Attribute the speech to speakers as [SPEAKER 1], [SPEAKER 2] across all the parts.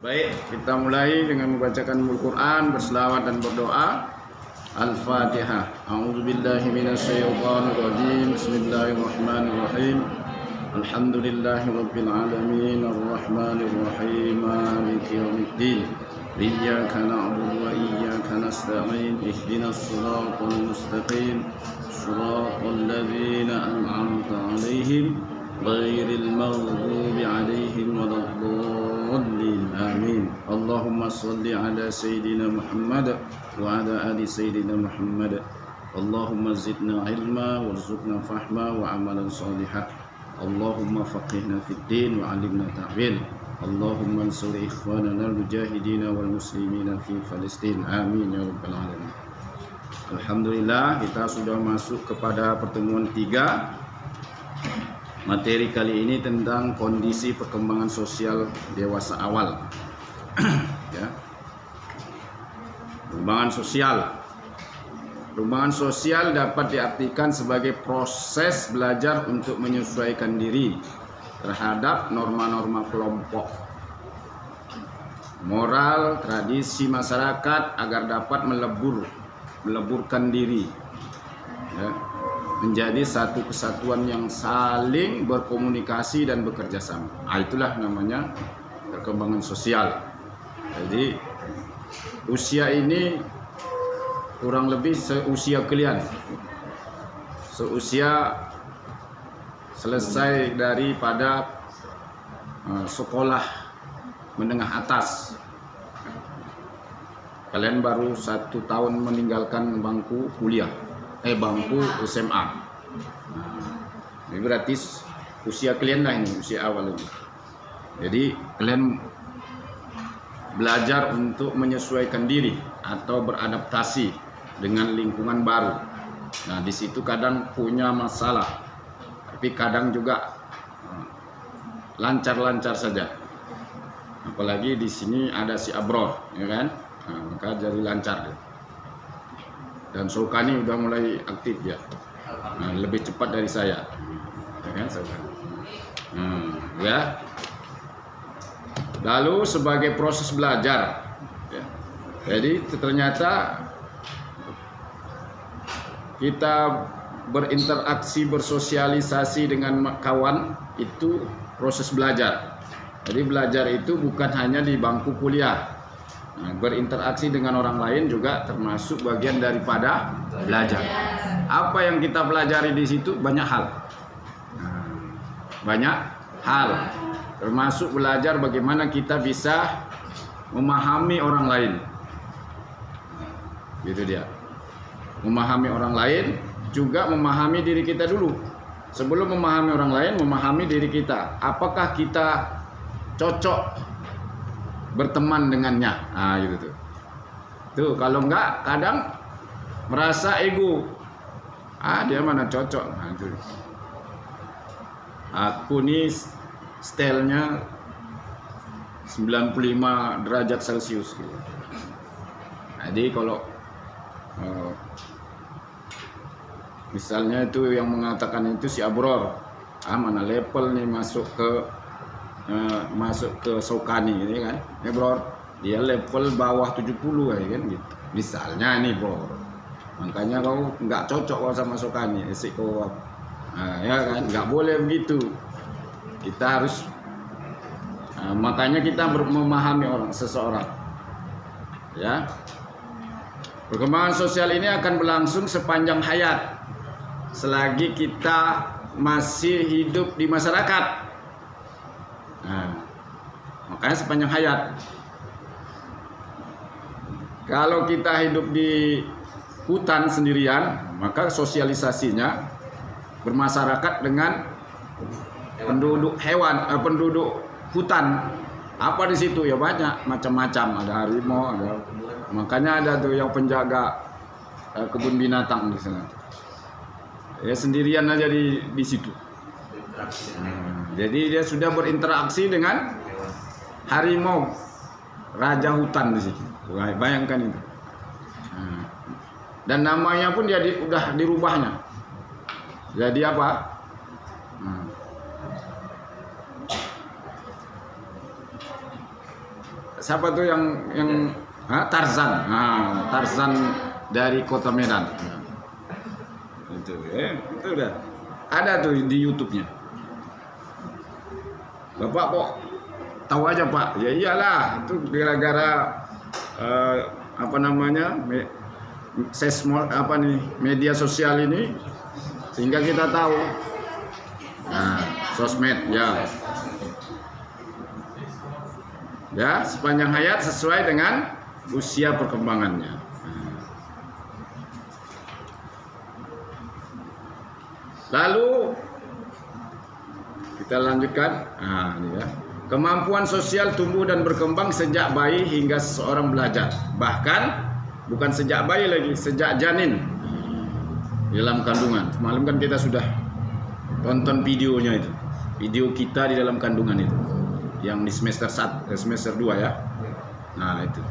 [SPEAKER 1] Baik, kita mulai dengan membacakan Al-Quran, berselawat dan berdoa. Al-Fatihah. A'udzubillahi minasyaitonirrajim. Bismillahirrahmanirrahim. Alhamdulillahi rabbil alamin, arrahmanirrahim, maliki yaumiddin. Iyyaka na'budu wa iyyaka nasta'in. Ihdinas siratal mustaqim. Shiratal ladzina an'amta 'alaihim ghairil maghdubi 'alaihim waladdallin. Amin. Allahumma shalli ala sayyidina Muhammad wa ala ali sayyidina Muhammad. Allahumma zidna ilma warzuqna fahma wa amalan shalihan. Allahumma faqihna fid din wa 'allimna ta'wil. Allahumma ansur ikhwanana al-mujahidin wal muslimina fi Palestin. Amin ya rabbal alamin. Alhamdulillah, kita sudah masuk kepada pertemuan 3. Materi kali ini tentang kondisi perkembangan sosial dewasa awal. Ya. Perkembangan sosial. Perkembangan sosial dapat diartikan sebagai proses belajar untuk menyesuaikan diri terhadap norma-norma kelompok, moral, tradisi masyarakat agar dapat meleburkan diri, ya, menjadi satu kesatuan yang saling berkomunikasi dan bekerja sama. Itulah namanya perkembangan sosial. Jadi usia ini kurang lebih seusia kalian, seusia selesai daripada sekolah menengah atas. Kalian baru 1 tahun meninggalkan bangku kuliah, bangku SMA. Ini berarti usia kalian lah ini, usia awal ini. Jadi kalian belajar untuk menyesuaikan diri atau beradaptasi dengan lingkungan baru. Nah, di situ kadang punya masalah, tapi kadang juga lancar-lancar saja. Apalagi di sini ada si Abror, ya kan? Nah, maka jadi lancar dia. Dan Sokani udah mulai aktif ya, lebih cepat dari saya, ya kan Sokani. Ya. Lalu sebagai proses belajar, ya. Jadi ternyata kita berinteraksi, bersosialisasi dengan kawan itu proses belajar. Jadi belajar itu bukan hanya di bangku kuliah. Berinteraksi dengan orang lain juga termasuk bagian daripada belajar. Apa yang kita pelajari di situ banyak hal. Banyak hal. Termasuk belajar bagaimana kita bisa memahami orang lain. Gitu dia. Memahami orang lain juga memahami diri kita dulu. Sebelum memahami orang lain, memahami diri kita. Apakah kita cocok berteman dengannya? Gitu tuh. Tuh, kalau enggak kadang merasa ego. Dia mana cocok. Itu. Aku nih stylenya 95 derajat Celcius gitu. Jadi kalau misalnya itu yang mengatakan itu si Abror, mana level nih masuk ke Sokani ini kan, ya Bro, dia level bawah 70 kan gitu. Misalnya nih Bro, makanya kau nggak cocok kau sama Sokani, kau, ya kan, nggak boleh begitu. Kita harus, makanya kita memahami seseorang, ya. Perkembangan sosial ini akan berlangsung sepanjang hayat, selagi kita masih hidup di masyarakat. Makanya sepanjang hayat. Kalau kita hidup di hutan sendirian, maka sosialisasinya bermasyarakat dengan penduduk penduduk hutan. Apa di situ ya banyak macam-macam, ada harimau, ada, makanya ada tuh yang penjaga kebun binatang di sana. Ya sendirian aja di situ. Jadi dia sudah berinteraksi dengan harimau, raja hutan di situ. Bayangkan itu. Dan namanya pun udah dirubahnya. Jadi apa? siapa tuh yang Tarzan. Nah, Tarzan dari Kota Medan. Nah, itu udah ada tuh di YouTube-nya. Bapak kok tahu aja Pak? Ya iyalah, itu gara-gara media sosial ini sehingga kita tahu. Nah, sosmed ya sepanjang hayat sesuai dengan usia perkembangannya. Lalu kita lanjutkan. Nah, ini ya. Kemampuan sosial tumbuh dan berkembang sejak bayi hingga seseorang belajar. Bahkan bukan sejak bayi lagi, sejak janin di dalam kandungan. Semalam kan kita sudah tonton videonya itu. Video kita di dalam kandungan itu. Yang di semester 2 ya. Nah, itu.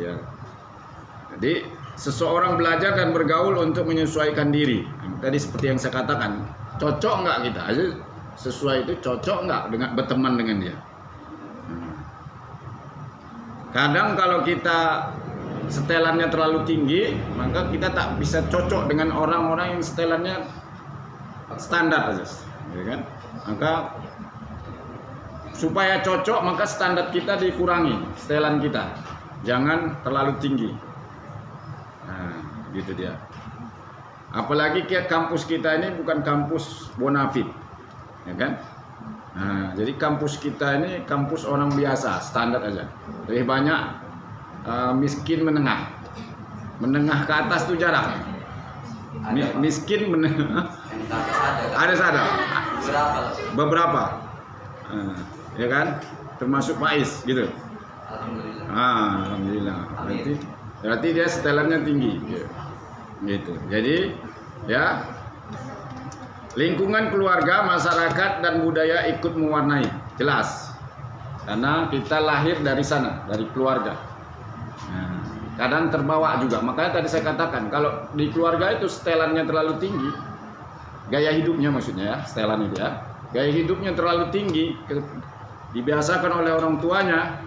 [SPEAKER 1] Ya. Jadi seseorang belajar dan bergaul untuk menyesuaikan diri. Tadi seperti yang saya katakan, cocok nggak kita? Sesuai itu cocok nggak dengan berteman dengan dia? Kadang kalau kita setelannya terlalu tinggi, maka kita tak bisa cocok dengan orang-orang yang setelannya standar aja, ya kan? Maka supaya cocok, maka standar kita dikurangi, setelan kita, jangan terlalu tinggi. Nah, gitu dia. Apalagi kampus kita ini bukan kampus bonafit, ya kan? Nah, jadi kampus kita ini kampus orang biasa, standar aja. Lebih banyak miskin menengah ke atas tuh jarang. Miskin menengah ada beberapa, ya kan? Termasuk Faiz gitu. Alhamdulillah. Berarti dia setelannya tinggi. Gitu. Jadi ya, lingkungan keluarga, masyarakat dan budaya ikut mewarnai, jelas. Karena kita lahir dari sana, dari keluarga. Nah, kadang terbawa juga. Makanya tadi saya katakan, kalau di keluarga itu setelannya terlalu tinggi, gaya hidupnya maksudnya ya, setelan itu ya, gaya hidupnya terlalu tinggi, dibiasakan oleh orang tuanya.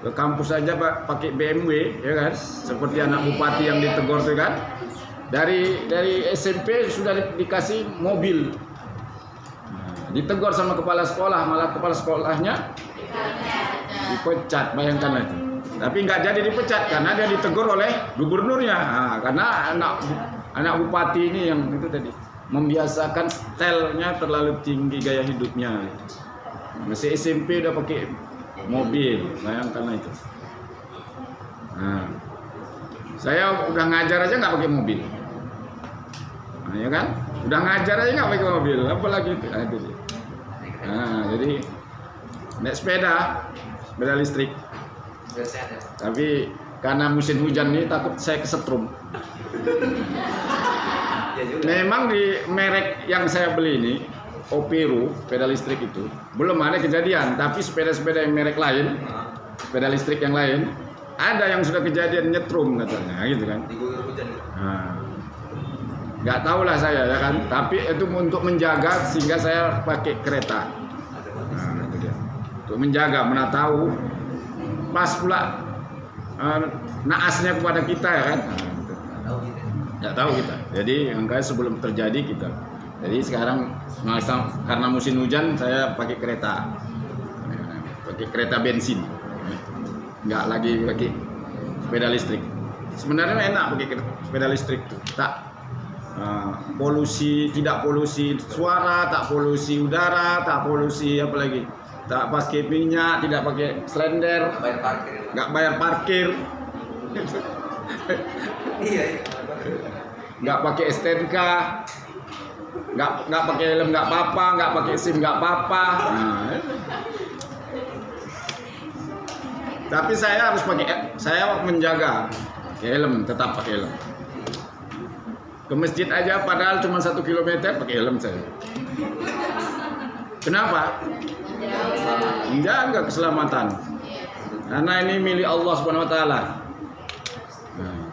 [SPEAKER 1] Ke kampus saja pakai BMW, ya kan? Seperti anak bupati yang ditegur tuh kan? Dari SMP sudah dikasih mobil. Ditegur sama kepala sekolah, malah kepala sekolahnya dipecat, bayangkan itu. Tapi nggak jadi dipecat karena dia ditegur oleh gubernurnya. Karena anak bupati ini yang itu tadi membiasakan stylenya terlalu tinggi gaya hidupnya. Masih SMP udah pakai mobil, bayangkan itu. Nah, saya udah ngajar aja nggak pakai mobil, nah, ya kan? Udah ngajar aja nggak pakai mobil, apalagi itu. Nah, jadi naik sepeda listrik. Tapi karena musim hujan ini takut saya kesetrum. Memang di merek yang saya beli ini, Opero, sepeda listrik itu belum ada kejadian, tapi sepeda-sepeda yang merek lain, sepeda listrik yang lain, ada yang sudah kejadian nyetrum katanya, gitu kan? Nah, nggak tahu lah saya ya kan, tapi itu untuk menjaga sehingga saya pakai kereta. Nah, itu dia. Untuk menjaga, mana tahu pas pula naasnya kepada kita ya kan? Nggak tahu kita. Jadi makanya sebelum terjadi kita. Jadi sekarang karena musim hujan saya pakai kereta bensin, nggak lagi pakai sepeda listrik. Sebenarnya enak pakai sepeda listrik tuh, tak tidak polusi suara, tak polusi udara, tak polusi apa lagi, tak pakai minyak, tidak pakai slender, nggak bayar parkir, nggak pakai STNK. Nggak pakai helm nggak apa-apa, nggak pakai SIM nggak apa-apa. Nah, tapi saya harus saya menjaga helm, tetap pakai helm. Ke masjid aja padahal cuma 1 kilometer pakai helm saya. Kenapa? Menjaga keselamatan. Karena ini milik Allah Subhanahu wa taala. Nah.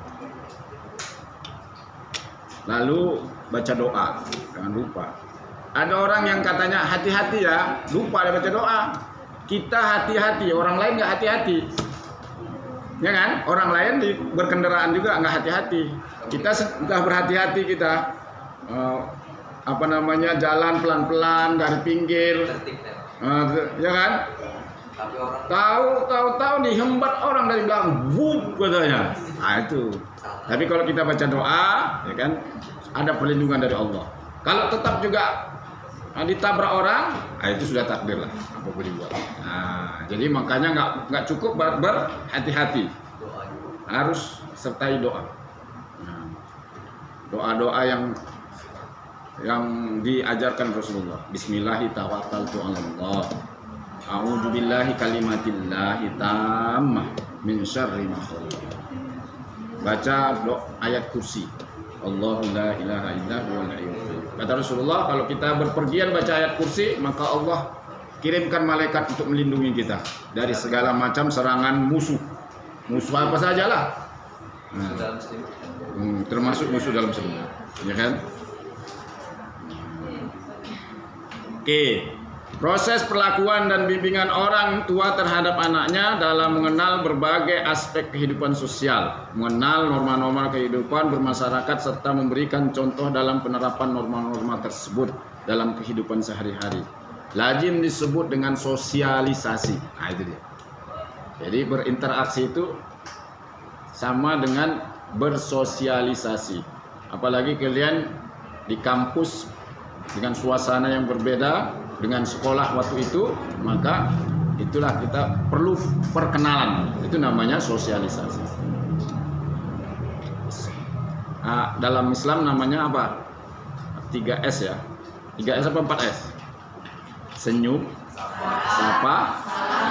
[SPEAKER 1] Lalu baca doa, jangan lupa. Ada orang yang katanya hati-hati ya, lupa dia baca doa. kita hati-hati, orang lain nggak hati-hati. Ya kan? Orang lain di berkendaraan juga nggak hati-hati. Kita sudah berhati-hati kita. Jalan pelan-pelan dari pinggir. Ya kan? Tahu dihembat orang dari belakang, wup katanya. Nah itu. Tapi kalau kita baca doa, ya kan, ada perlindungan dari Allah. Kalau tetap juga ditabrak orang, itu sudah takdir lah, apapun dibuat. Nah, jadi makanya nggak cukup berhati-hati, harus sertai doa. Nah, doa-doa yang diajarkan Rasulullah. Bismillahirrahmanirrahim. A'udzubillahi kalimatillahi tammah min syarri ma khalaq. Baca ayat kursi. Allahu la ilaha illa huwal hayyul qayyum. Kata Rasulullah, kalau kita berpergian baca ayat kursi, maka Allah kirimkan malaikat untuk melindungi kita dari segala macam serangan musuh. Musuh apa sajalah. Termasuk musuh dalam sedunia. Ya kan? Oke. Proses perlakuan dan bimbingan orang tua terhadap anaknya dalam mengenal berbagai aspek kehidupan sosial, mengenal norma-norma kehidupan bermasyarakat, serta memberikan contoh dalam penerapan norma-norma tersebut dalam kehidupan sehari-hari. Lazim disebut dengan sosialisasi. Nah, itu dia. Jadi berinteraksi itu sama dengan bersosialisasi. Apalagi kalian di kampus dengan suasana yang berbeda dengan sekolah waktu itu, maka itulah kita perlu perkenalan. Itu namanya sosialisasi. Nah, dalam Islam namanya apa? 3S ya. 3S apa 4S? Senyum, sapa,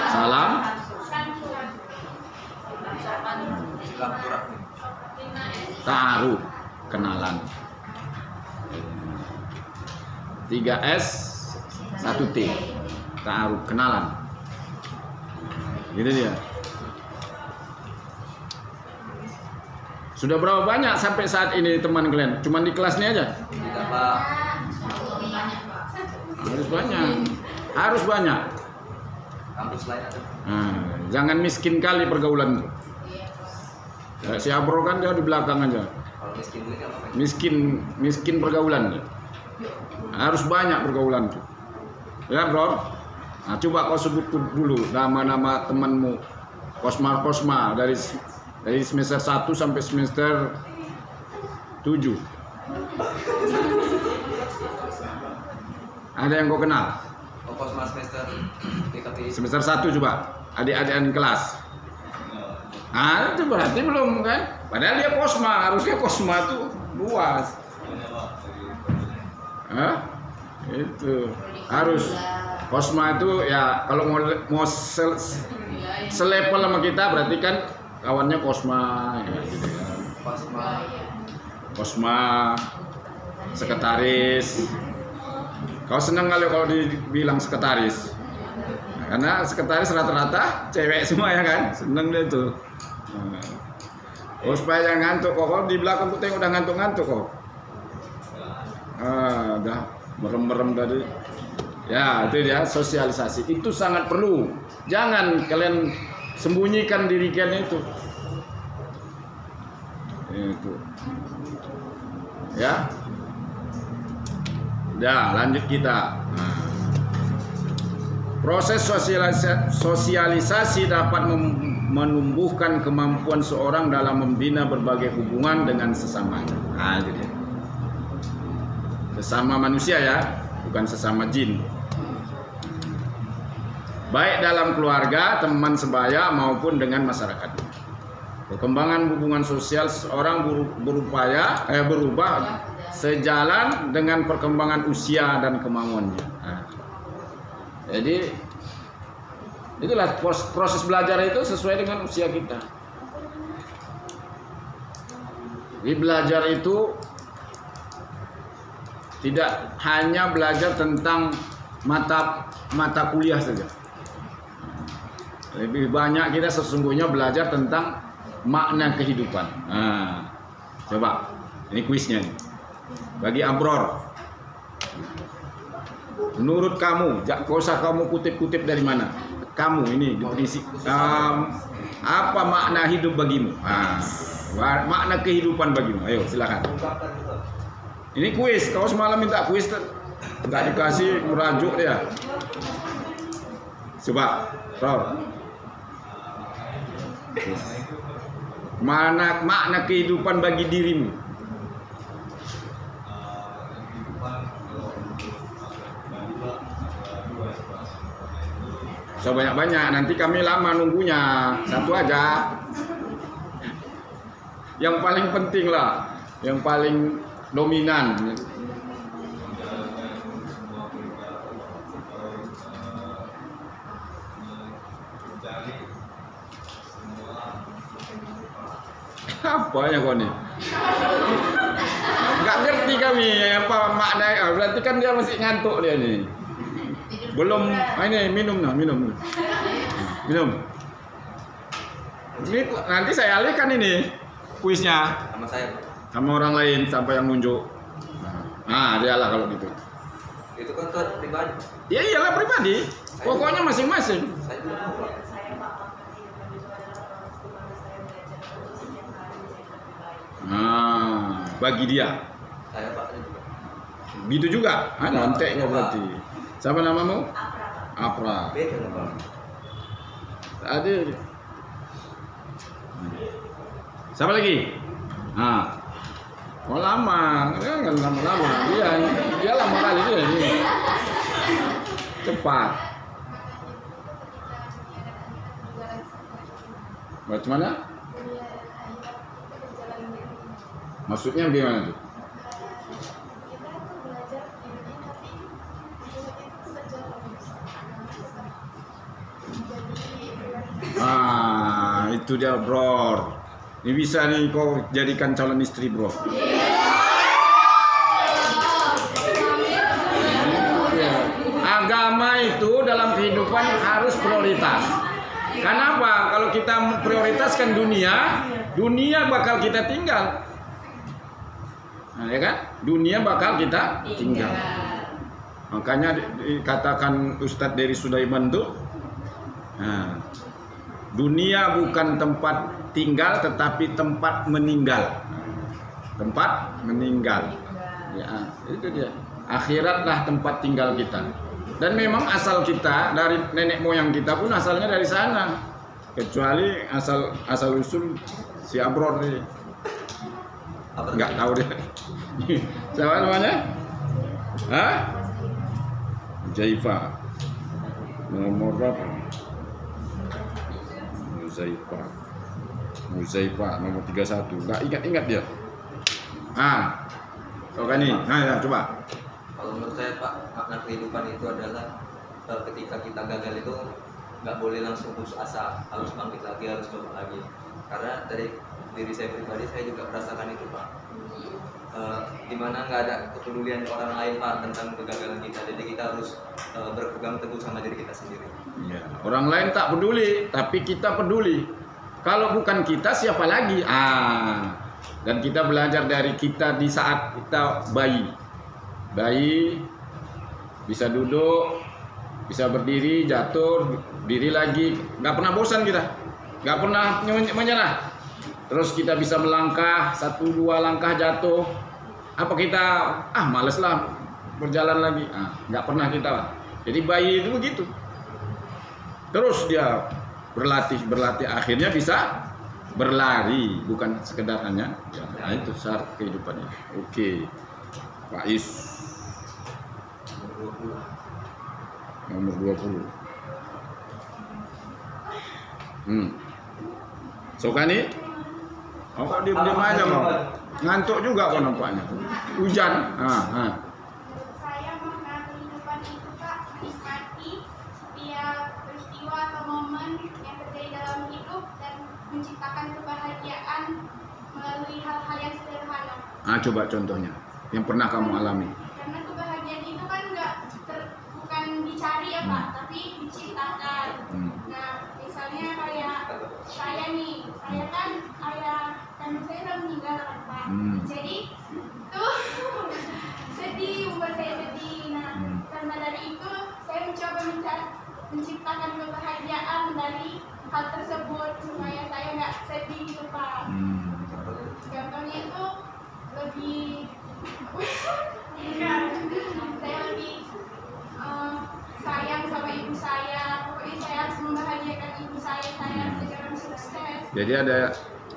[SPEAKER 1] salam, ta'aruf, kenalan. 3S 1T, ta'aruf, kenalan. Gitu dia. Sudah berapa banyak sampai saat ini teman kalian? Cuman di kelas ini aja?
[SPEAKER 2] Tidak, Pak.
[SPEAKER 1] Harus banyak. Harus banyak.
[SPEAKER 2] Kampus lain ada.
[SPEAKER 1] Nah, jangan miskin kali pergaulan. Ya, si Abro kan dia di belakang aja.
[SPEAKER 2] Kalau miskin ini apa?
[SPEAKER 1] Miskin pergaulan. Harus banyak pergaulan tuh. Ya bro, nah, coba kau sebut dulu nama-nama temanmu, kosma dari semester 1 sampai semester 7. Ada yang kau kenal?
[SPEAKER 2] Kosma semester PKP.
[SPEAKER 1] Semester 1 coba, adik-adikan kelas. Ah itu berarti belum kan? Padahal dia kosma, harusnya kosma tuh luas. Hah? Itu harus kosma itu ya, kalau mau selevel sama kita berarti kan kawannya kosma ya, gitu ya. Kosma sekretaris. Kau senang kalau dibilang sekretaris, nah, karena sekretaris rata-rata cewek semua ya kan, seneng dia tuh. Oh supaya jangan ngantuk kok, kalau di belakang tuh udah ngantuk-ngantuk kok. Udah merem-merem tadi. Ya, itu dia sosialisasi. Itu sangat perlu. Jangan kalian sembunyikan diri kalian itu. Itu. Ya. Udah, lanjut kita. Nah. Proses sosialisasi dapat menumbuhkan kemampuan seorang dalam membina berbagai hubungan dengan sesamanya. Nah, itu dia. Sesama manusia ya, bukan sesama jin. Baik dalam keluarga, teman sebaya maupun dengan masyarakat. Perkembangan hubungan sosial seorang berubah sejalan dengan perkembangan usia dan kemauannya. Nah, jadi itulah proses belajar itu sesuai dengan usia kita. Jadi belajar itu tidak hanya belajar tentang mata kuliah saja. Lebih banyak kita sesungguhnya belajar tentang makna kehidupan. Nah, coba ini kuisnya nih. Bagi Abror, menurut kamu, gak usah kamu kutip-kutip dari mana. kamu ini definisi apa makna hidup bagimu? Makna kehidupan bagimu. Ayo silakan.
[SPEAKER 2] Ungkapkan itu.
[SPEAKER 1] Ini kuis. Kau semalam minta kuis, nggak dikasih merajuk dia. Coba, Ror. Makna kehidupan bagi dirimu? So banyak-banyak, nanti kami lama nunggunya. Satu aja. Yang paling penting lah, yang paling dominan. Apa ya kau nih? Nggak ngerti kami apa makna. Berarti kan dia masih ngantuk dia nih. Belum, ini minum. Minum. Ini nanti saya alihkan ini kuisnya
[SPEAKER 2] Sama saya.
[SPEAKER 1] sama orang lain sampai yang nunjuk. Nah, dialah kalau gitu.
[SPEAKER 2] Itu kan ke pribadi.
[SPEAKER 1] Ya iyalah pribadi. Pokoknya masing-masing.
[SPEAKER 2] Saya juga tahu, Pak.
[SPEAKER 1] Nah, bagi dia.
[SPEAKER 2] Saya Pak juga.
[SPEAKER 1] Gitu juga. Nanti kok berarti. Siapa namamu? Apra.
[SPEAKER 2] Beda lah, Pak.
[SPEAKER 1] Tadi. Siapa lagi? Nah. Oh lama, kan lama-lama. Dia lama kali dia ini. Cepat. Bagaimana? Maksudnya gimana tuh? Itu dia, bro. Ini bisa nih kau jadikan calon istri, bro. Agama itu dalam kehidupan harus prioritas. Kenapa? Kalau kita memprioritaskan dunia bakal kita tinggal. Nah, ya kan? Dunia bakal kita tinggal. Makanya dikatakan Ustadz dari Sulaiman tuh, dunia bukan tempat tinggal tetapi tempat meninggal. Tempat meninggal. Ya, itu dia. Akhiratlah tempat tinggal kita. Dan memang asal kita dari nenek moyang kita pun asalnya dari sana. Kecuali asal usul si Abror ini. Enggak tahu deh. Siapa namanya? Hah? Jaifa. Nomor berapa? Muzaifa nomor 31. Enggak ingat dia. Kan nih. Ya, coba.
[SPEAKER 2] Kalau menurut saya Pak, makna kehidupan itu adalah ketika kita gagal itu nggak boleh langsung putus asa, harus bangkit lagi, harus coba lagi. Karena dari diri saya pribadi saya juga merasakan itu Pak. Dimana nggak ada kepedulian orang lain Pak tentang kegagalan kita, jadi kita harus berpegang teguh sama diri kita sendiri.
[SPEAKER 1] Ya, orang lain tak peduli, tapi kita peduli. Kalau bukan kita siapa lagi? Dan kita belajar dari kita di saat kita bayi bisa duduk, bisa berdiri, jatuh, diri lagi, nggak pernah bosan kita, nggak pernah menyerah. Terus kita bisa melangkah, 1-2 langkah jatuh, apa kita males lah berjalan lagi, nggak pernah kita. Jadi bayi itu begitu, terus dia berlatih, akhirnya bisa berlari, bukan sekedar hanya. Nah itu syarat kehidupannya. Oke, Pak Is. Nomor 20. Sokani? Kok diam aja mau? Ngantuk juga kok nampaknya. Hujan.
[SPEAKER 3] Saya makna kehidupan itu Kak, menikmati setiap peristiwa atau momen yang terjadi dalam hidup dan menciptakan kebahagiaan melalui hal-hal yang sederhana.
[SPEAKER 1] Coba contohnya yang pernah kamu alami.
[SPEAKER 3] Karena kebahagiaan itu kan bukan dicari ya Pak, tapi diciptakan. Nah, misalnya kayak saya nih, saya kan ayah kandung saya udah meninggal kan Pak. Jadi tuh sedih, membuat saya sedih. Nah, karena dari itu saya mencoba menciptakan kebahagiaan dari hal tersebut supaya saya nggak sedih gitu Pak. Contohnya itu lebih saya lebih sayang sama ibu saya. Pokoknya saya harus membahagiakan ibu saya harus jadi orang sukses.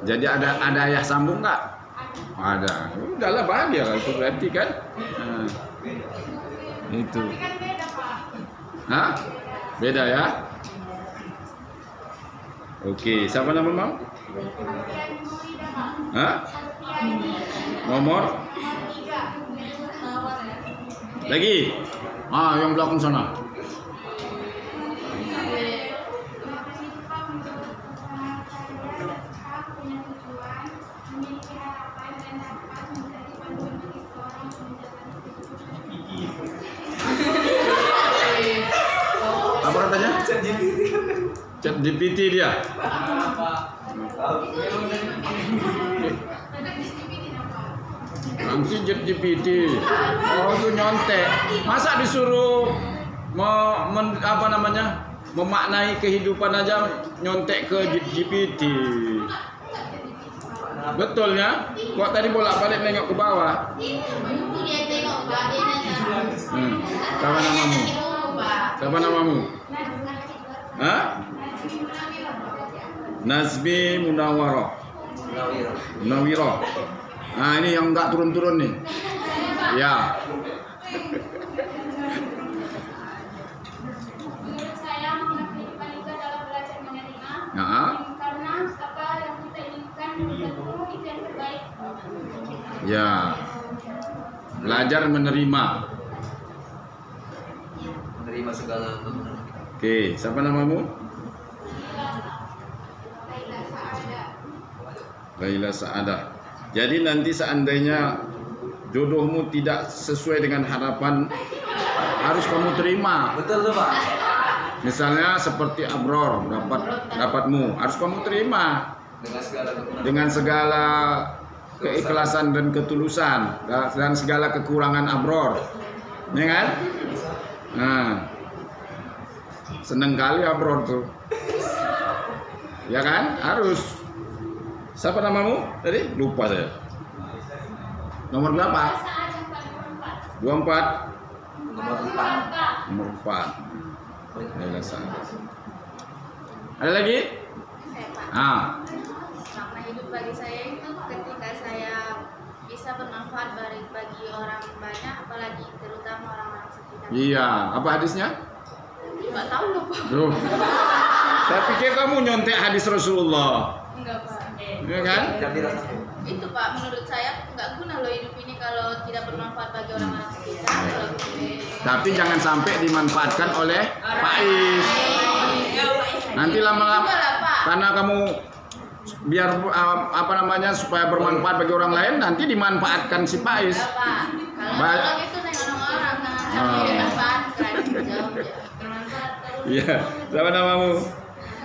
[SPEAKER 1] Jadi ada ayah sambung nggak? Ada. Udahlah bahagia lah itu berarti kan. Nah, itu.
[SPEAKER 3] Tapi kan beda Pak.
[SPEAKER 1] Hah? Beda ya? Oke, siapa nama Mam?
[SPEAKER 3] Alfian Nurida Pak.
[SPEAKER 1] Hah?
[SPEAKER 3] Alfian
[SPEAKER 1] Nomor?
[SPEAKER 3] nomor 3.
[SPEAKER 1] Lagi? Yang belakang sana. Apa katanya? Chat GPT dia. Nanti Chat GPT. Oh itu nyontek. Masa disuruh memaknai kehidupan aja nyontek ke GPT. Betulnya, kok tadi bolak-balik nengok ke bawah. Siapa namamu? Siapa namamu? Hah? Nazmi Munawwaroh. Munawwiroh. Nah ini yang enggak turun-turun nih. Ya.
[SPEAKER 3] Menurut saya makna kehidupan itu adalah belajar menerima.
[SPEAKER 1] Nah.
[SPEAKER 3] Karena apa yang kita inginkan tentu itu yang terbaik.
[SPEAKER 1] Ya. Belajar menerima.
[SPEAKER 2] Menerima segala kekurangan.
[SPEAKER 1] Oke, siapa namamu? Laila Saadah. Jadi nanti seandainya jodohmu tidak sesuai dengan harapan, harus kamu terima.
[SPEAKER 2] Betul tuh Pak.
[SPEAKER 1] Misalnya seperti Abror dapatmu, harus kamu terima dengan segala keikhlasan dan ketulusan dan segala kekurangan Abror, ya kan? Nah, seneng kali Abror tuh, ya kan? Harus. Siapa namamu tadi? Lupa saya. Nomor berapa? 24.
[SPEAKER 2] Nomor 4.
[SPEAKER 1] Nomor 4. Ada lagi?
[SPEAKER 4] Makna hidup bagi saya itu ketika saya bisa bermanfaat bagi orang banyak, apalagi terutama orang-orang sekitar.
[SPEAKER 1] Iya, apa hadisnya?
[SPEAKER 4] Nggak tahu loh Pak.
[SPEAKER 1] Duh. Saya pikir kamu nyontek hadis Rasulullah.
[SPEAKER 4] Enggak Pak.
[SPEAKER 1] Ya kan?
[SPEAKER 4] Itu Pak, menurut saya nggak guna loh hidup ini kalau tidak bermanfaat bagi orang-orang sekitar.
[SPEAKER 1] Tapi jangan sampai dimanfaatkan oleh Faiz. Nanti lama-lama karena kamu biar supaya bermanfaat bagi orang lain, nanti dimanfaatkan si Faiz.
[SPEAKER 4] Ya Pak, kalau tolong itu neng orang-orang jangan dimanfaatkan. Jauh ya. Bermanfaat terus.
[SPEAKER 1] Iya, siapa namamu?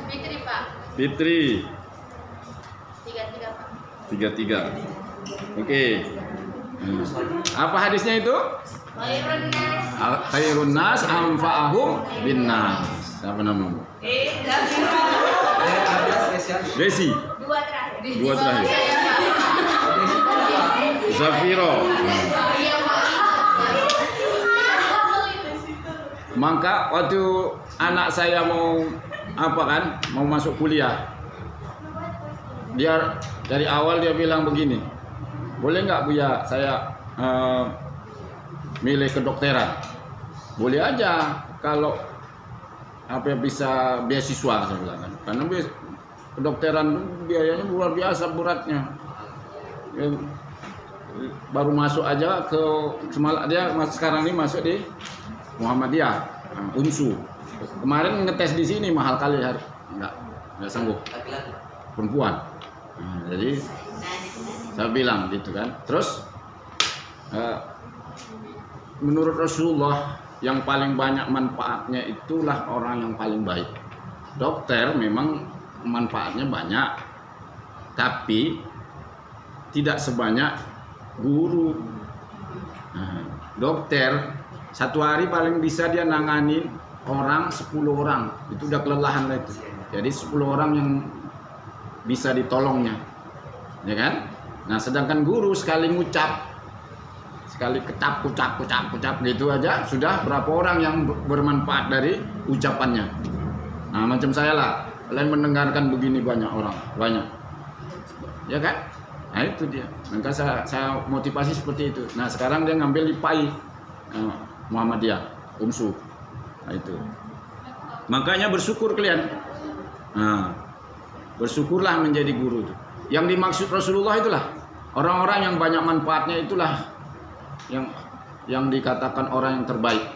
[SPEAKER 4] Fitri Pak.
[SPEAKER 1] Fitri.
[SPEAKER 4] 33 Pak.
[SPEAKER 1] 33. Oke. Apa hadisnya itu? Khairun nas anfa'ahum binnas. Siapa namamu? Desi. Dua terakhir. Zafiro. Maka waktu anak saya mau mau masuk kuliah, dia dari awal dia bilang begini, boleh nggak Buya saya milih kedokteran? Boleh aja kalau bisa beasiswa, saya bilang kan, karena kedokteran biayanya luar biasa beratnya. Baru masuk aja ke dia sekarang ini masuk di Muhammadiyah, UNSU. Kemarin ngetes di sini mahal kali, nggak sanggup, perempuan. Nah, jadi saya bilang gitu kan. Terus menurut Rasulullah yang paling banyak manfaatnya itulah orang yang paling baik. Dokter memang manfaatnya banyak, tapi tidak sebanyak guru. Nah, dokter satu hari paling bisa dia nanganin orang 10 orang itu udah kelelahan lah itu. Jadi 10 orang yang bisa ditolongnya, ya kan? Nah sedangkan guru sekali ngucap, sekali kecap gitu aja sudah berapa orang yang bermanfaat dari ucapannya. Nah macam saya lah, kalian mendengarkan begini banyak orang, banyak, ya kan? Nah itu dia, maka saya motivasi seperti itu. Nah sekarang dia ngambil di PAI Muhammadiyah UMSU. Nah itu, makanya bersyukur kalian. Nah, bersyukurlah menjadi guru itu. Yang dimaksud Rasulullah itulah orang-orang yang banyak manfaatnya, itulah yang dikatakan orang yang terbaik.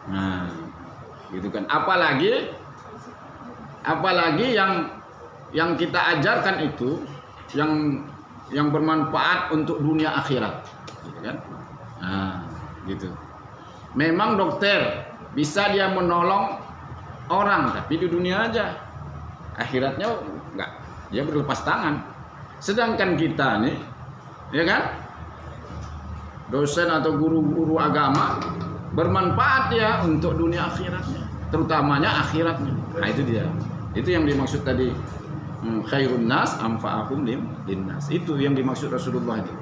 [SPEAKER 1] Nah, gitu kan. Apalagi yang kita ajarkan itu yang bermanfaat untuk dunia akhirat, gitu kan? Nah, gitu. Memang dokter bisa dia menolong orang, tapi di dunia aja. Akhiratnya enggak, dia berlepas tangan. Sedangkan kita nih, ya kan, dosen atau guru-guru agama bermanfaat ya untuk dunia akhiratnya, terutamanya akhiratnya. Nah itu dia, itu yang dimaksud tadi, khairun nas anfa'ahum linnas. Itu yang dimaksud Rasulullah itu.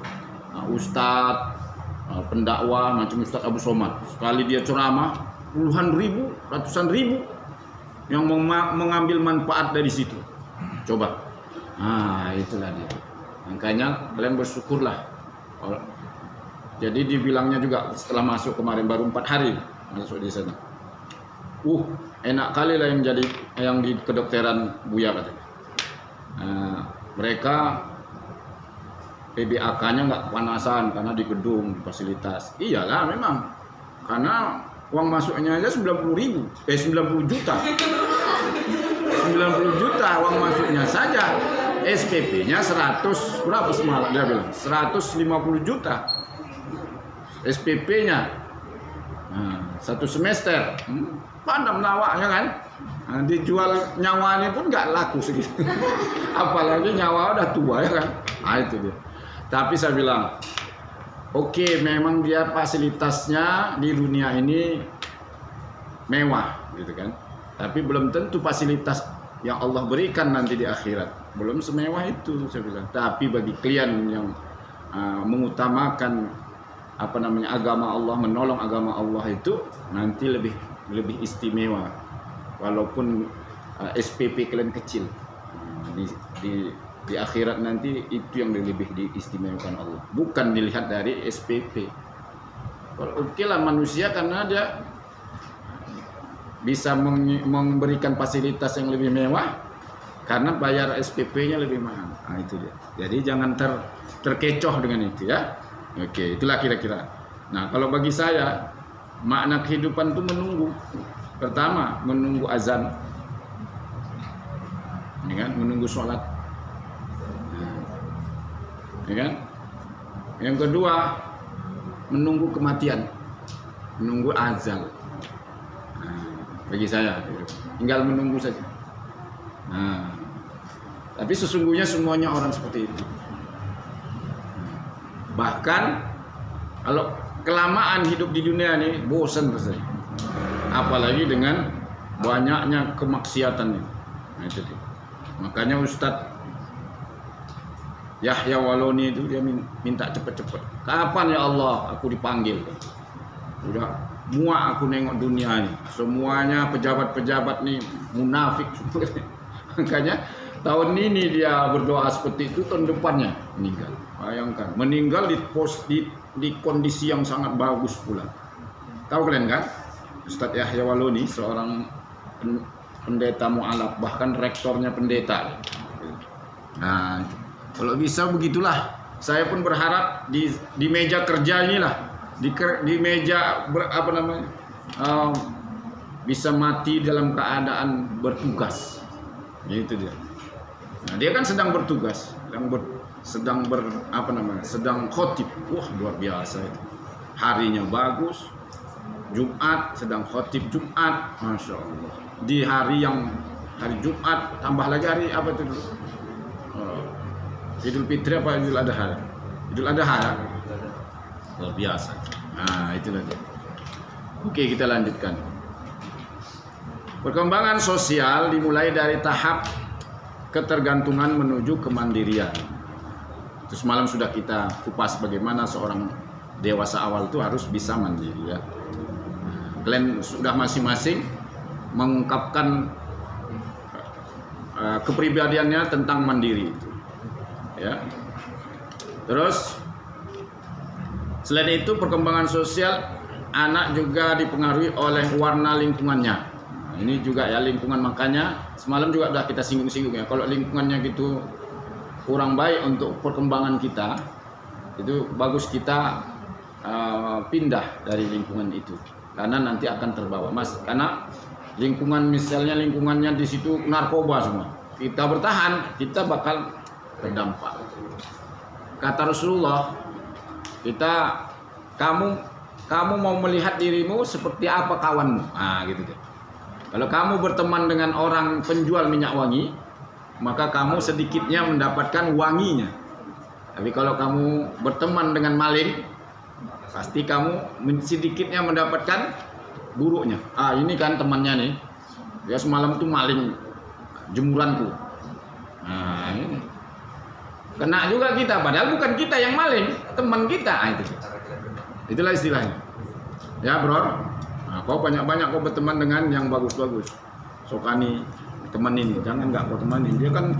[SPEAKER 1] Nah, ustadz, pendakwah macam Ustadz Abu Somad, sekali dia ceramah puluhan ribu, ratusan ribu yang mengambil manfaat dari situ. Coba. Nah, itulah dia. Makanya kalian bersyukurlah. Jadi dibilangnya juga setelah masuk kemarin baru 4 hari masuk di sana. Enak kali lah yang di kedokteran Buya katanya. Mereka PBAK-nya nggak kepanasan karena di gedung fasilitas. Iyalah memang, karena uang masuknya aja 90 juta. 90 juta uang masuknya saja. SPP-nya 100 berapa semalam dia bilang? 150 juta. SPP-nya. Nah, 1 semester. Pandang nawaknya kan? Nah, dijual nyawanya pun nggak laku segitu. Apalagi nyawa udah tua ya kan? Nah, itu dia. Tapi saya bilang, oke, memang dia fasilitasnya di dunia ini mewah, gitu kan. Tapi belum tentu fasilitas yang Allah berikan nanti di akhirat belum semewah itu, saya bilang. Tapi bagi kalian yang mengutamakan agama Allah, menolong agama Allah itu nanti lebih istimewa, walaupun SPP kalian kecil. Di akhirat nanti itu yang lebih diistimewakan Allah, bukan dilihat dari SPP. Kalau oke lah manusia karena dia bisa memberikan fasilitas yang lebih mewah karena bayar SPP-nya lebih mahal. Nah itu dia. Jadi jangan terkecoh dengan itu ya. Oke, itulah kira-kira. Nah kalau bagi saya makna kehidupan itu menunggu. Pertama menunggu azan, ya kan? Menunggu sholat. Ya kan? Yang kedua menunggu kematian, menunggu azal. Nah, bagi saya tinggal menunggu saja. Nah, tapi sesungguhnya semuanya orang seperti itu. Bahkan kalau kelamaan hidup di dunia ini bosan rasanya, apalagi dengan banyaknya kemaksiatan. Nah, itu dia. Makanya Ustadz Yahya Waloni itu dia minta cepet-cepet. Kapan ya Allah aku dipanggil? Udah muak aku nengok dunia ini. Semuanya pejabat-pejabat nih munafik. Makanya tahun ini dia berdoa seperti itu, tahun depannya meninggal. Bayangkan, meninggal di kondisi yang sangat bagus pula. Tahu kalian kan? Ustadz Yahya Waloni seorang pendeta mu'alaf, bahkan rektornya pendeta. Nah, kalau bisa begitulah. Saya pun berharap di meja kerja inilah, di meja bisa mati dalam keadaan bertugas. Gitu dia. Nah, dia kan sedang bertugas, sedang khotib. Wah, luar biasa itu. Harinya bagus. Jumat sedang khotib Jumat, Masya Allah. Di hari Jumat tambah lagi hari apa itu dulu? Idul Fitri apa Idul Adha? Idul Adha ya? Luar biasa. Nah, itulah dia. Oke, kita lanjutkan. Perkembangan sosial dimulai dari tahap ketergantungan menuju kemandirian. Itu semalam sudah kita kupas bagaimana seorang dewasa awal itu harus bisa mandiri ya. Kalian sudah masing-masing mengungkapkan kepribadiannya tentang mandiri itu. Ya. Terus selain itu perkembangan sosial anak juga dipengaruhi oleh warna lingkungannya. Nah, ini juga ya lingkungan, makanya semalam juga sudah kita singgung-singgung ya. Kalau lingkungannya gitu kurang baik untuk perkembangan kita, itu bagus kita pindah dari lingkungan itu, karena nanti akan terbawa karena lingkungan, misalnya lingkungannya di situ narkoba semua, kita bertahan, kita bakal terdampak. Kata Rasulullah, kamu mau melihat dirimu seperti apa kawanmu, gitu deh. Kalau kamu berteman dengan orang penjual minyak wangi, maka kamu sedikitnya mendapatkan wanginya. Tapi kalau kamu berteman dengan maling, pasti kamu sedikitnya mendapatkan buruknya. Ini kan temannya nih, dia semalam tuh maling jemuranku. Ini kena juga kita, padahal bukan kita yang maling, teman kita. Itulah istilahnya. Ya bro, kau banyak-banyak kau berteman dengan yang bagus-bagus. Sokani temenin, jangan nggak kau temanin. Dia kan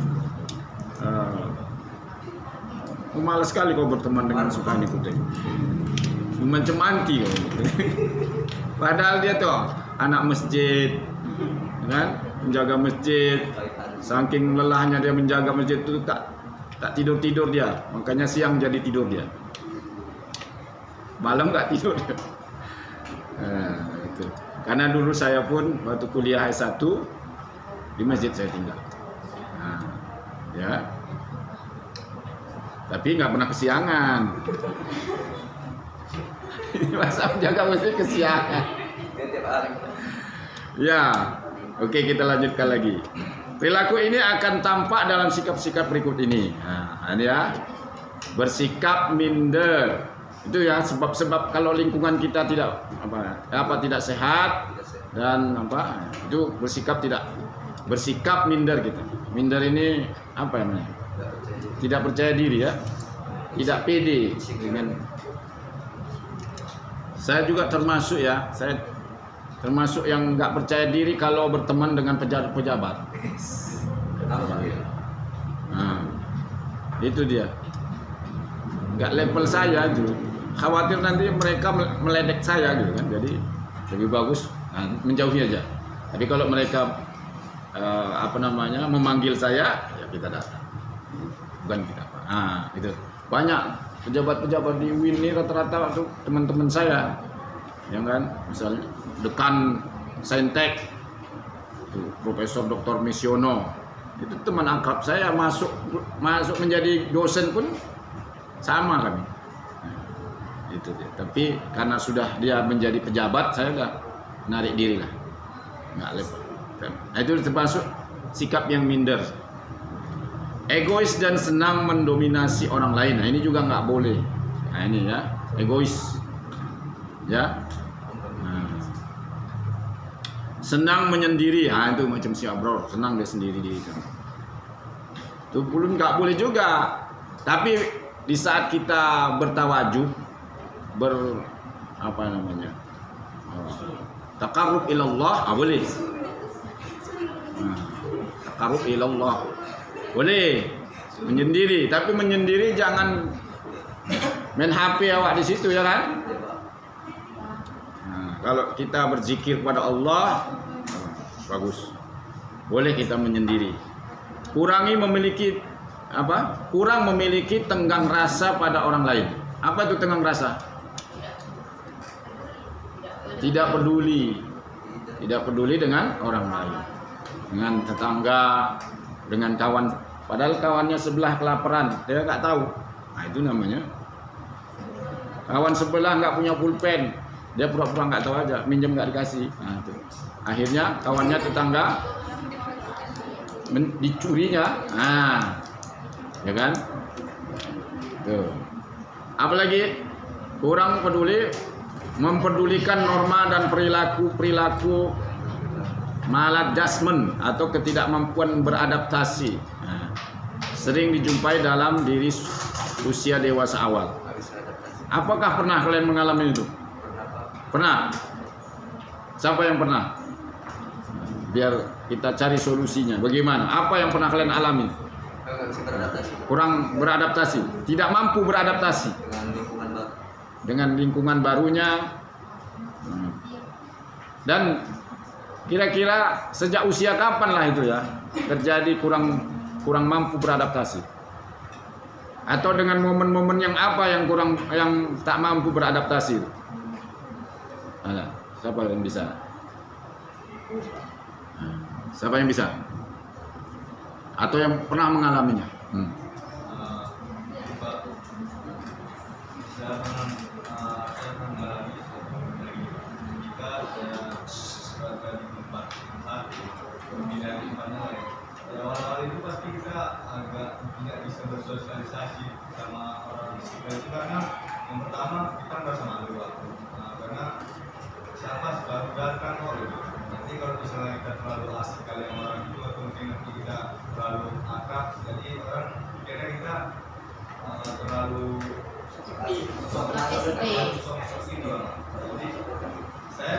[SPEAKER 1] malas sekali kau berteman dengan Sokani Putih. Macam anti kau. Padahal dia tuh anak masjid, kan, menjaga masjid. Saking lelahnya dia menjaga masjid itu tak tidur dia, makanya siang jadi tidur dia, malam nggak tidur. Itu. Karena dulu saya pun waktu kuliah S1 di masjid saya tinggal, ya, tapi nggak pernah kesiangan. Masa menjaga masjid kesiangan? Ya, oke, kita lanjutkan lagi. Perilaku ini akan tampak dalam sikap-sikap berikut ini. Ini ya, bersikap minder. Itu ya sebab-sebab kalau lingkungan kita tidak tidak sehat dan itu bersikap minder gitu. Minder ini apa namanya? Tidak percaya diri ya, tidak pede dengan. Saya juga termasuk ya, saya termasuk yang nggak percaya diri kalau berteman dengan pejabat. Itu dia, nggak level saya itu. Khawatir nanti mereka meledek saya gitu kan, jadi lebih bagus menjauhi aja. Tapi kalau mereka memanggil saya, ya kita datang, bukan kita itu banyak pejabat-pejabat di UIN ini rata-rata waktu teman-teman saya, ya kan, misalnya dekan Saintek, Profesor Dr. Misiono, itu teman akrab saya, masuk menjadi dosen pun sama kami. Itu dia. Tapi karena sudah dia menjadi pejabat, saya udah narik diri lah, nggak lepas. Nah, itu termasuk sikap yang minder. Egois dan senang mendominasi orang lain. Nah, ini juga nggak boleh. Nah, ini ya, egois, ya. Senang menyendiri, itu macam si Abror, senang dia sendiri itu belum nggak boleh juga. Tapi di saat kita bertawajuh, taqarrub ilallah, boleh. Taqarrub ilallah boleh menyendiri, tapi menyendiri jangan main HP awak di situ ya kan. Kalau kita berzikir kepada Allah, bagus, boleh kita menyendiri. Kurang memiliki tenggang rasa pada orang lain. Apa itu tenggang rasa? Tidak peduli dengan orang lain, dengan tetangga, dengan kawan. Padahal kawannya sebelah kelaparan, dia nggak tahu. Nah, itu namanya kawan sebelah nggak punya pulpen, dia pura-pura nggak tahu aja, minjem nggak dikasih. Nah, itu. Akhirnya kawannya tetangga dicurinya, ya kan? Tuh. Apalagi kurang mempedulikan norma dan perilaku maladjustment atau ketidakmampuan beradaptasi. Nah, sering dijumpai dalam diri usia dewasa awal.
[SPEAKER 2] Harus adaptasi.
[SPEAKER 1] Apakah pernah kalian mengalami itu?
[SPEAKER 2] Pernah Pak?
[SPEAKER 1] Pernah? Siapa yang pernah? Biar kita cari solusinya. Bagaimana? Apa yang pernah kalian alami?
[SPEAKER 2] Nggak bisa beradaptasi
[SPEAKER 1] Kurang beradaptasi, tidak mampu beradaptasi
[SPEAKER 2] dengan lingkungan baru.
[SPEAKER 1] dengan lingkungan barunya. Dan kira-kira sejak usia kapan lah itu ya terjadi kurang mampu beradaptasi? Atau dengan momen-momen yang apa yang tak mampu beradaptasi? Nah, siapa yang bisa? Siapa yang bisa? Atau yang pernah mengalaminya?
[SPEAKER 5] Saya pernah mengalami ketika saya berada di tempat satu pindah di tempat lain. Pada awal-awal itu pasti kita agak tidak bisa bersosialisasi sama orang sekitar itu karena yang pertama kita merasa malu karena siapa baru datang kok gitu. Nanti kalau misalnya kita terlalu asik kali sama orang itu atau mungkin nanti kita terlalu akrab, jadi orang kira kita terlalu sok gitu. Jadi saya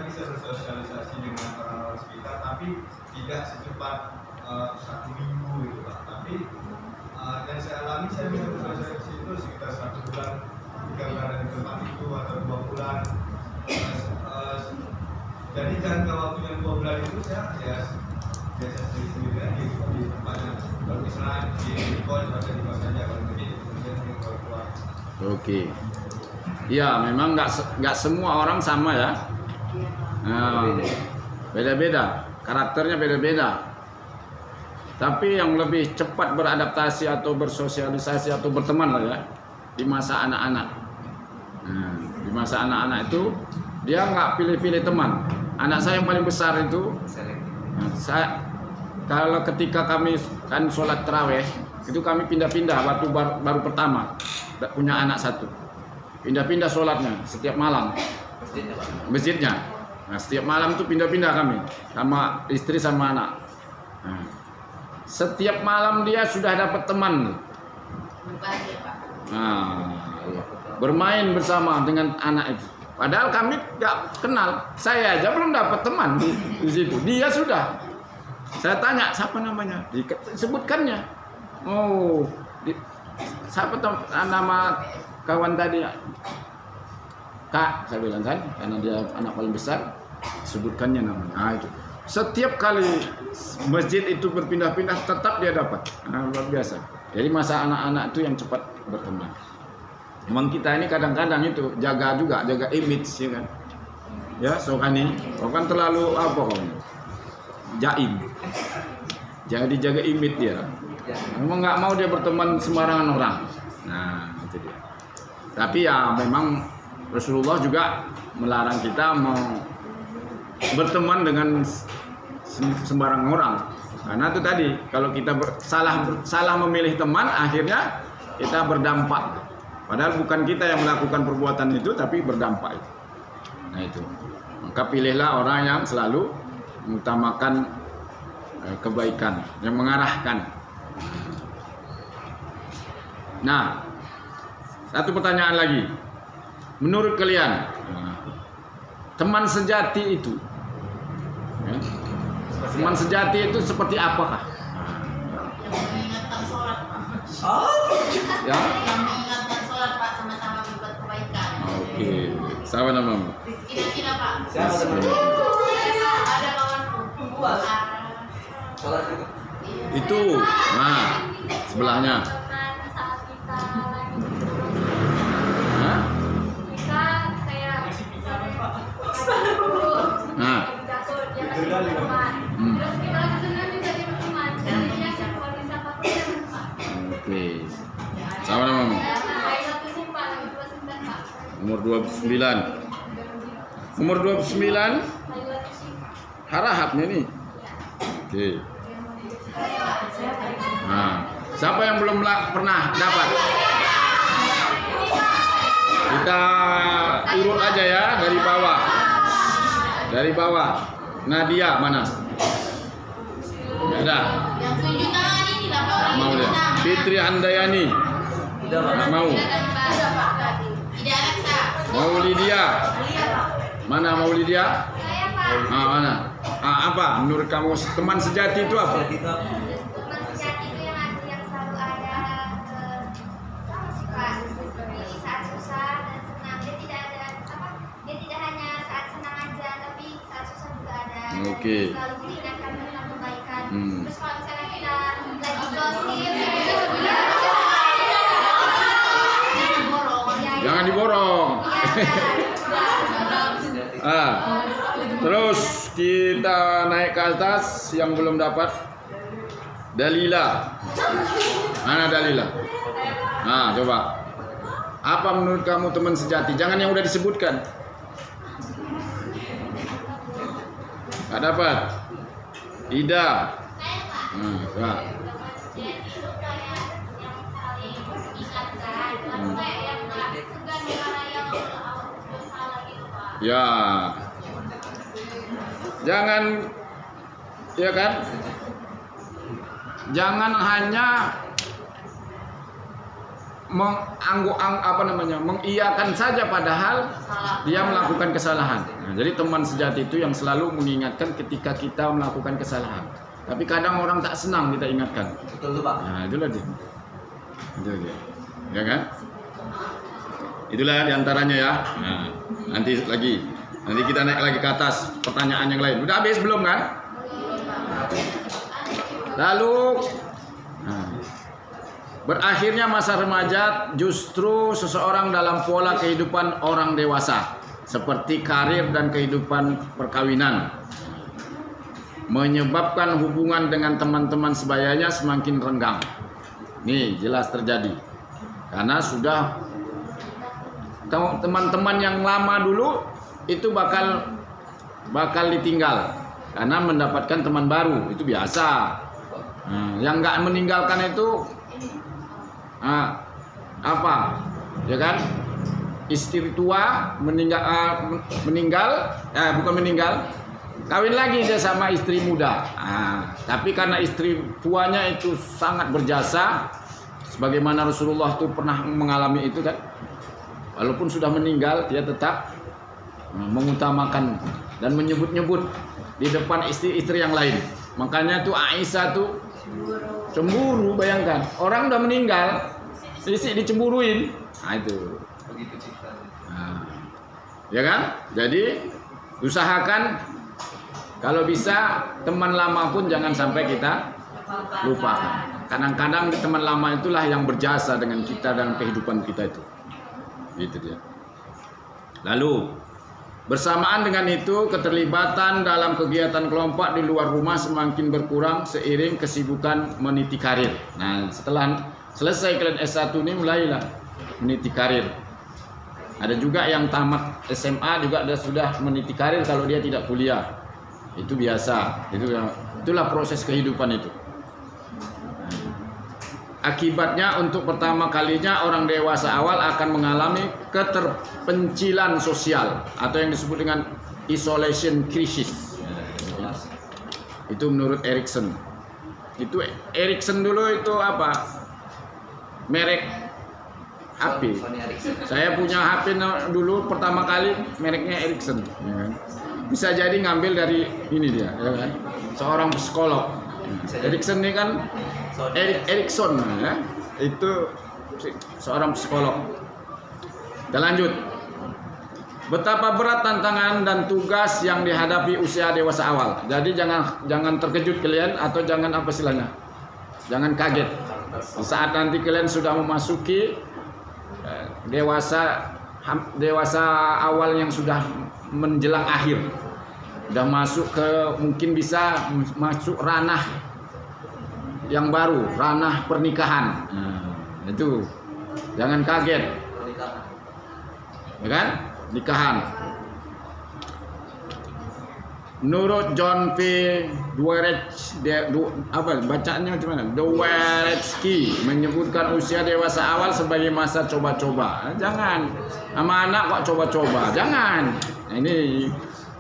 [SPEAKER 5] bisa bersosialisasi dengan orang-orang sekitar, tapi tidak secepat 1 minggu gitu Pak. Tapi yang saya alami, saya bisa bersosialisasi itu sekitar 1 bulan jika berada di tempat itu atau 2 bulan. Jadi jangka waktu yang 2 bulan itu saya biasa sendiri aja di tempatnya. Kalau misalnya di kos saja, kalau jadi kemudian keluar.
[SPEAKER 1] Oke. Ya, memang nggak semua orang sama ya. Nah, beda-beda, karakternya beda-beda. Tapi yang lebih cepat beradaptasi atau bersosialisasi atau berteman lah ya di masa anak-anak. Nah, di masa anak-anak itu dia nggak pilih-pilih teman. Anak saya yang paling besar itu, kalau ketika kami kan sholat taraweh itu kami pindah-pindah waktu baru pertama punya anak satu, pindah-pindah sholatnya setiap malam. Masjidnya. Nah, setiap malam itu pindah-pindah kami sama istri sama anak. Nah, setiap malam dia sudah dapat teman. Nah, bermain bersama dengan anak itu. Padahal kami nggak kenal. Saya aja belum dapat teman di situ. Dia sudah. Saya tanya siapa namanya, disebutkannya. Oh, siapa nama kawan tadi? Kak, saya bilang kan, karena dia anak paling besar, sebutkannya namanya. Nah, itu. Setiap kali masjid itu berpindah-pindah, tetap dia dapat. Nah, luar biasa. Jadi masa anak-anak itu yang cepat berteman. Memang kita ini kadang-kadang itu jaga image, ya kan? Ya, Sokani, kau kan terlalu apa kau? Jaim. Jadi jaga image dia. Memang nggak mau dia berteman sembarangan orang. Nah, itu dia. Tapi ya memang Rasulullah juga melarang kita mau berteman dengan sembarang orang. Karena itu tadi, kalau kita salah memilih teman, akhirnya kita berdampak. Padahal bukan kita yang melakukan perbuatan itu, tapi berdampak itu. Nah itu. Maka pilihlah orang yang selalu mengutamakan kebaikan, yang mengarahkan. Nah, satu pertanyaan lagi. Menurut kalian, teman sejati itu, ya, teman sejati itu seperti apakah?
[SPEAKER 6] Yang mengingatkan sholat, Pak.
[SPEAKER 1] Ya?
[SPEAKER 6] Yang mengingatkan sholat, Pak, sama-sama membuat kebaikan.
[SPEAKER 1] Oke, sama namamu?
[SPEAKER 6] Kira-kira, Pak.
[SPEAKER 2] Siapa teman?
[SPEAKER 6] Ada kawanku.
[SPEAKER 2] Sholat juga.
[SPEAKER 1] Itu, nah, sebelahnya.
[SPEAKER 3] Saat kita lagi
[SPEAKER 1] Hah?
[SPEAKER 3] kita kayak
[SPEAKER 1] Nah,
[SPEAKER 3] jatuh dia kasih teman. Terus kita lagi senang dia jadi teman. Jadi dia kalau disapa tuh dia teman.
[SPEAKER 1] oke. Sama namamu?
[SPEAKER 3] Lagi satu simpan, lagi 29 Pak.
[SPEAKER 1] Umur 29. Umur 29,
[SPEAKER 3] Lagi satu simpan.
[SPEAKER 1] harahapnya nih. Oke. Nah, siapa yang belum pernah dapat? Kita urut aja ya dari bawah. Dari bawah. Nadia mana? Nggak ada.
[SPEAKER 6] Yang tunjuk tangan ini lah Pak.
[SPEAKER 1] Mau dia. Fitri Handayani.
[SPEAKER 2] Udah Pak.
[SPEAKER 1] Nggak mau.
[SPEAKER 4] Tidak Pak.
[SPEAKER 6] Tidak Alexa.
[SPEAKER 1] Maulidia. Mana Maulidia?
[SPEAKER 3] Saya Pak.
[SPEAKER 1] Mana? Apa menurut kamu teman sejati itu apa?
[SPEAKER 2] Jadi itu apa?
[SPEAKER 3] Teman sejati itu yang selalu ada sama sih Pak. Di saat susah dan senang. Dia tidak ada apa? Dia tidak hanya saat senang aja, tapi saat susah juga ada.
[SPEAKER 1] Oke.
[SPEAKER 3] Selalu mengingatkan tentang kebaikan.
[SPEAKER 1] Hmm.
[SPEAKER 3] Terus kalau misalnya kita lagi gosip,
[SPEAKER 6] Jangan borong.
[SPEAKER 1] Jangan diborong. Terus kita naik ke atas yang belum dapat. Dalila. Mana Dalila? Coba. Apa menurut kamu teman sejati? Jangan yang udah disebutkan. Gak dapat. Ida. Coba. Ya. Jangan, ya kan? Jangan hanya mengiyakan saja padahal dia melakukan kesalahan. Nah, jadi teman sejati itu yang selalu mengingatkan ketika kita melakukan kesalahan. Tapi kadang orang tak senang kita ingatkan.
[SPEAKER 2] Betul tuh Pak.
[SPEAKER 1] Nah, itulah dia. Itu dia. Ya kan? Itulah diantaranya ya. Nah, nanti kita naik lagi ke atas pertanyaan yang lain. Udah habis belum kan? Lalu berakhirnya masa remaja justru seseorang dalam pola kehidupan orang dewasa seperti karir dan kehidupan perkawinan, menyebabkan hubungan dengan teman-teman sebayanya semakin renggang. Nih jelas terjadi karena sudah teman-teman yang lama dulu itu bakal ditinggal karena mendapatkan teman baru, itu biasa. Yang nggak meninggalkan itu apa, ya kan? Istri tua kawin lagi dia sama istri muda. Tapi karena istri tuanya itu sangat berjasa, sebagaimana Rasulullah tuh pernah mengalami itu kan. Walaupun sudah meninggal, dia tetap mengutamakan dan menyebut-nyebut di depan istri-istri yang lain. Makanya tuh Aisyah tuh cemburu, bayangkan. Orang udah meninggal, istri dicemburuin. Itu.
[SPEAKER 2] Begitu ceritanya.
[SPEAKER 1] Ya kan? Jadi usahakan kalau bisa teman lama pun jangan sampai kita lupakan. Kadang-kadang teman lama itulah yang berjasa dengan kita dalam kehidupan kita itu. Gitu dia. Lalu bersamaan dengan itu keterlibatan dalam kegiatan kelompok di luar rumah semakin berkurang seiring kesibukan meniti karir. Nah, setelah selesai kalian S1 ini mulailah meniti karir. Ada juga yang tamat SMA juga sudah meniti karir kalau dia tidak kuliah. Itu biasa. Itulah proses kehidupan itu. Akibatnya untuk pertama kalinya orang dewasa awal akan mengalami keterpencilan sosial atau yang disebut dengan isolation crisis. Itu menurut Erikson. Itu Erikson dulu itu apa? Merek HP. Saya punya HP dulu pertama kali mereknya Erikson. Bisa jadi ngambil dari ini dia, ya kan? Seorang psikolog. Erikson ini kan Erikson, ya. Itu seorang psikolog. Kita lanjut. Betapa berat tantangan dan tugas yang dihadapi usia dewasa awal. Jadi jangan terkejut kalian atau jangan apa istilahnya. Jangan kaget. Saat nanti kalian sudah memasuki dewasa awal yang sudah menjelang akhir. Udah masuk ke mungkin bisa masuk ranah yang baru, ranah pernikahan. Itu jangan kaget. Ya kan? Nikahan. Menurut John P. Dworetsky menyebutkan usia dewasa awal sebagai masa coba-coba. Jangan sama anak kok coba-coba, jangan. Nah, ini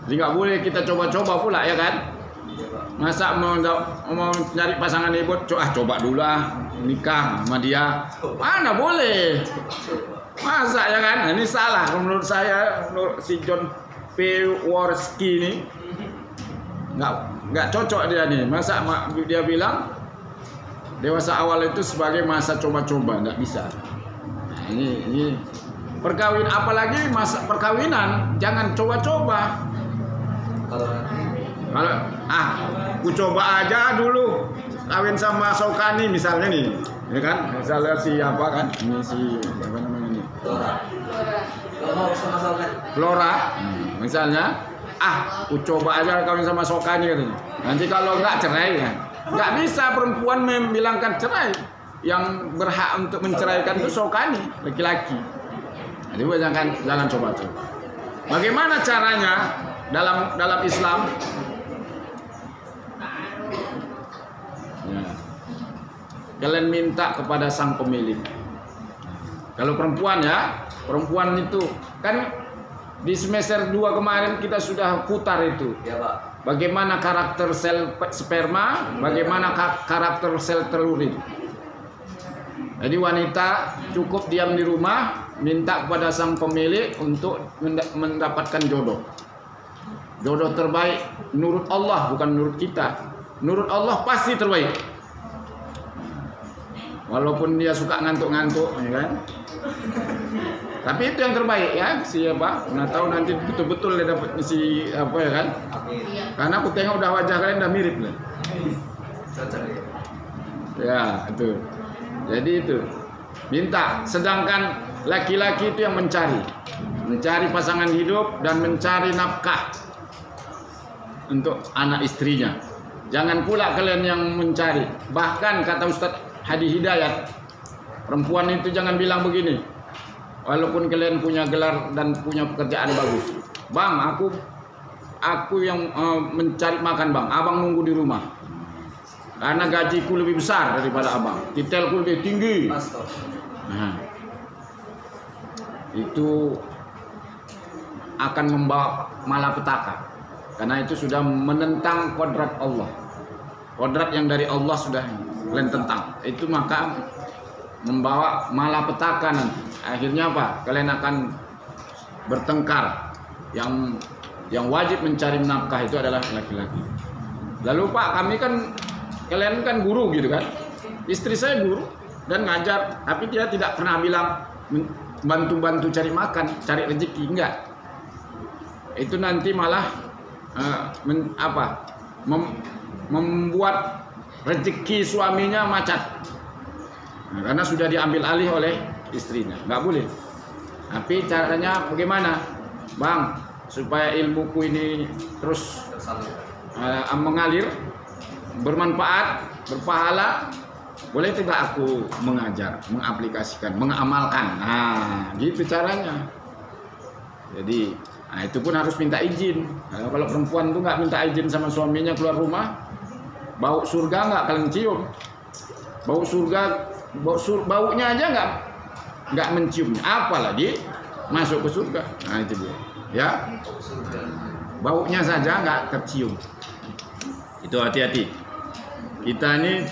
[SPEAKER 1] Jadi nggak boleh kita coba-coba pula ya kan.
[SPEAKER 2] Iya, Pak.
[SPEAKER 1] Masa mau nyari pasangan ibu, coba dulu nikah sama dia. Mana boleh. Masa ya kan? Nah, ini salah menurut saya, menurut si John P. Worski ini. Nggak cocok dia nih. Masa dia bilang dewasa awal itu sebagai masa coba-coba, nggak bisa. Nah, ini perkawin, apalagi masa perkawinan jangan coba-coba.
[SPEAKER 2] Kalau nanti
[SPEAKER 1] Kalau aku coba aja dulu kawin sama Sokani misalnya nih, ya kan? Misalnya si apa kan? Ini si apa namanya nih?
[SPEAKER 2] kalau mau sama-sama
[SPEAKER 1] Flora, misalnya, aku coba aja kawin sama Sokani katanya. Nanti kalau nggak cerai kan, nggak bisa perempuan membilangkan cerai. Yang berhak untuk menceraikan itu Sokani, laki-laki. Jadi jangan coba-coba. Bagaimana caranya dalam Islam? Ya. Kalian minta kepada sang pemilik. Kalau perempuan ya, perempuan itu kan di semester 2 kemarin kita sudah putar itu.
[SPEAKER 2] ya Pak.
[SPEAKER 1] Bagaimana karakter sel sperma, bagaimana karakter sel telur itu. Jadi wanita cukup diam di rumah, minta kepada sang pemilik untuk mendapatkan jodoh. Jodoh terbaik menurut Allah, bukan menurut kita. Menurut Allah pasti terbaik. Walaupun dia suka ngantuk-ngantuk, ya kan? Tapi itu yang terbaik ya, siapa? Nggak tahu nanti betul-betul dia dapat si apa ya kan?
[SPEAKER 2] Amin.
[SPEAKER 1] Karena aku tengok udah wajah kalian udah mirip lah.
[SPEAKER 2] Cocok ya.
[SPEAKER 1] Ya, itu. Jadi itu. Minta. Sedangkan laki-laki itu yang mencari pasangan hidup dan mencari nafkah untuk anak istrinya. Jangan pula kalian yang mencari. Bahkan kata Ustadz Hadi Hidayat, perempuan itu jangan bilang begini. Walaupun kalian punya gelar dan punya pekerjaan bagus, bang, aku yang mencari makan bang. Abang nunggu di rumah. Karena gajiku lebih besar daripada abang, titelku lebih tinggi. Nah, itu akan membawa malapetaka. Karena itu sudah menentang kodrat Allah. Kodrat yang dari Allah sudah kalian tentang. Itu maka membawa malapetaka nanti. Akhirnya apa? Kalian akan bertengkar. Yang wajib mencari nafkah itu adalah laki-laki. Lalu Pak, kami kan, kalian kan guru gitu kan. Istri saya guru dan ngajar, tapi dia tidak pernah bilang bantu-bantu cari makan, cari rezeki, enggak. Itu nanti malah membuat rezeki suaminya macet. Nah, karena sudah diambil alih oleh istrinya. Nggak boleh. Tapi caranya bagaimana? Bang, supaya ilmuku ini terus mengalir, bermanfaat, berpahala, boleh tidak aku mengajar, mengaplikasikan, mengamalkan. Nah, gitu caranya. Jadi, nah itu pun harus minta izin. Nah, kalau perempuan tuh nggak minta izin sama suaminya keluar rumah, bau surga nggak kalian cium. Bau surga, baunya aja nggak menciumnya, apalagi masuk ke surga. Nah itu dia, ya. Baunya saja nggak tercium. Itu hati-hati. Kita ini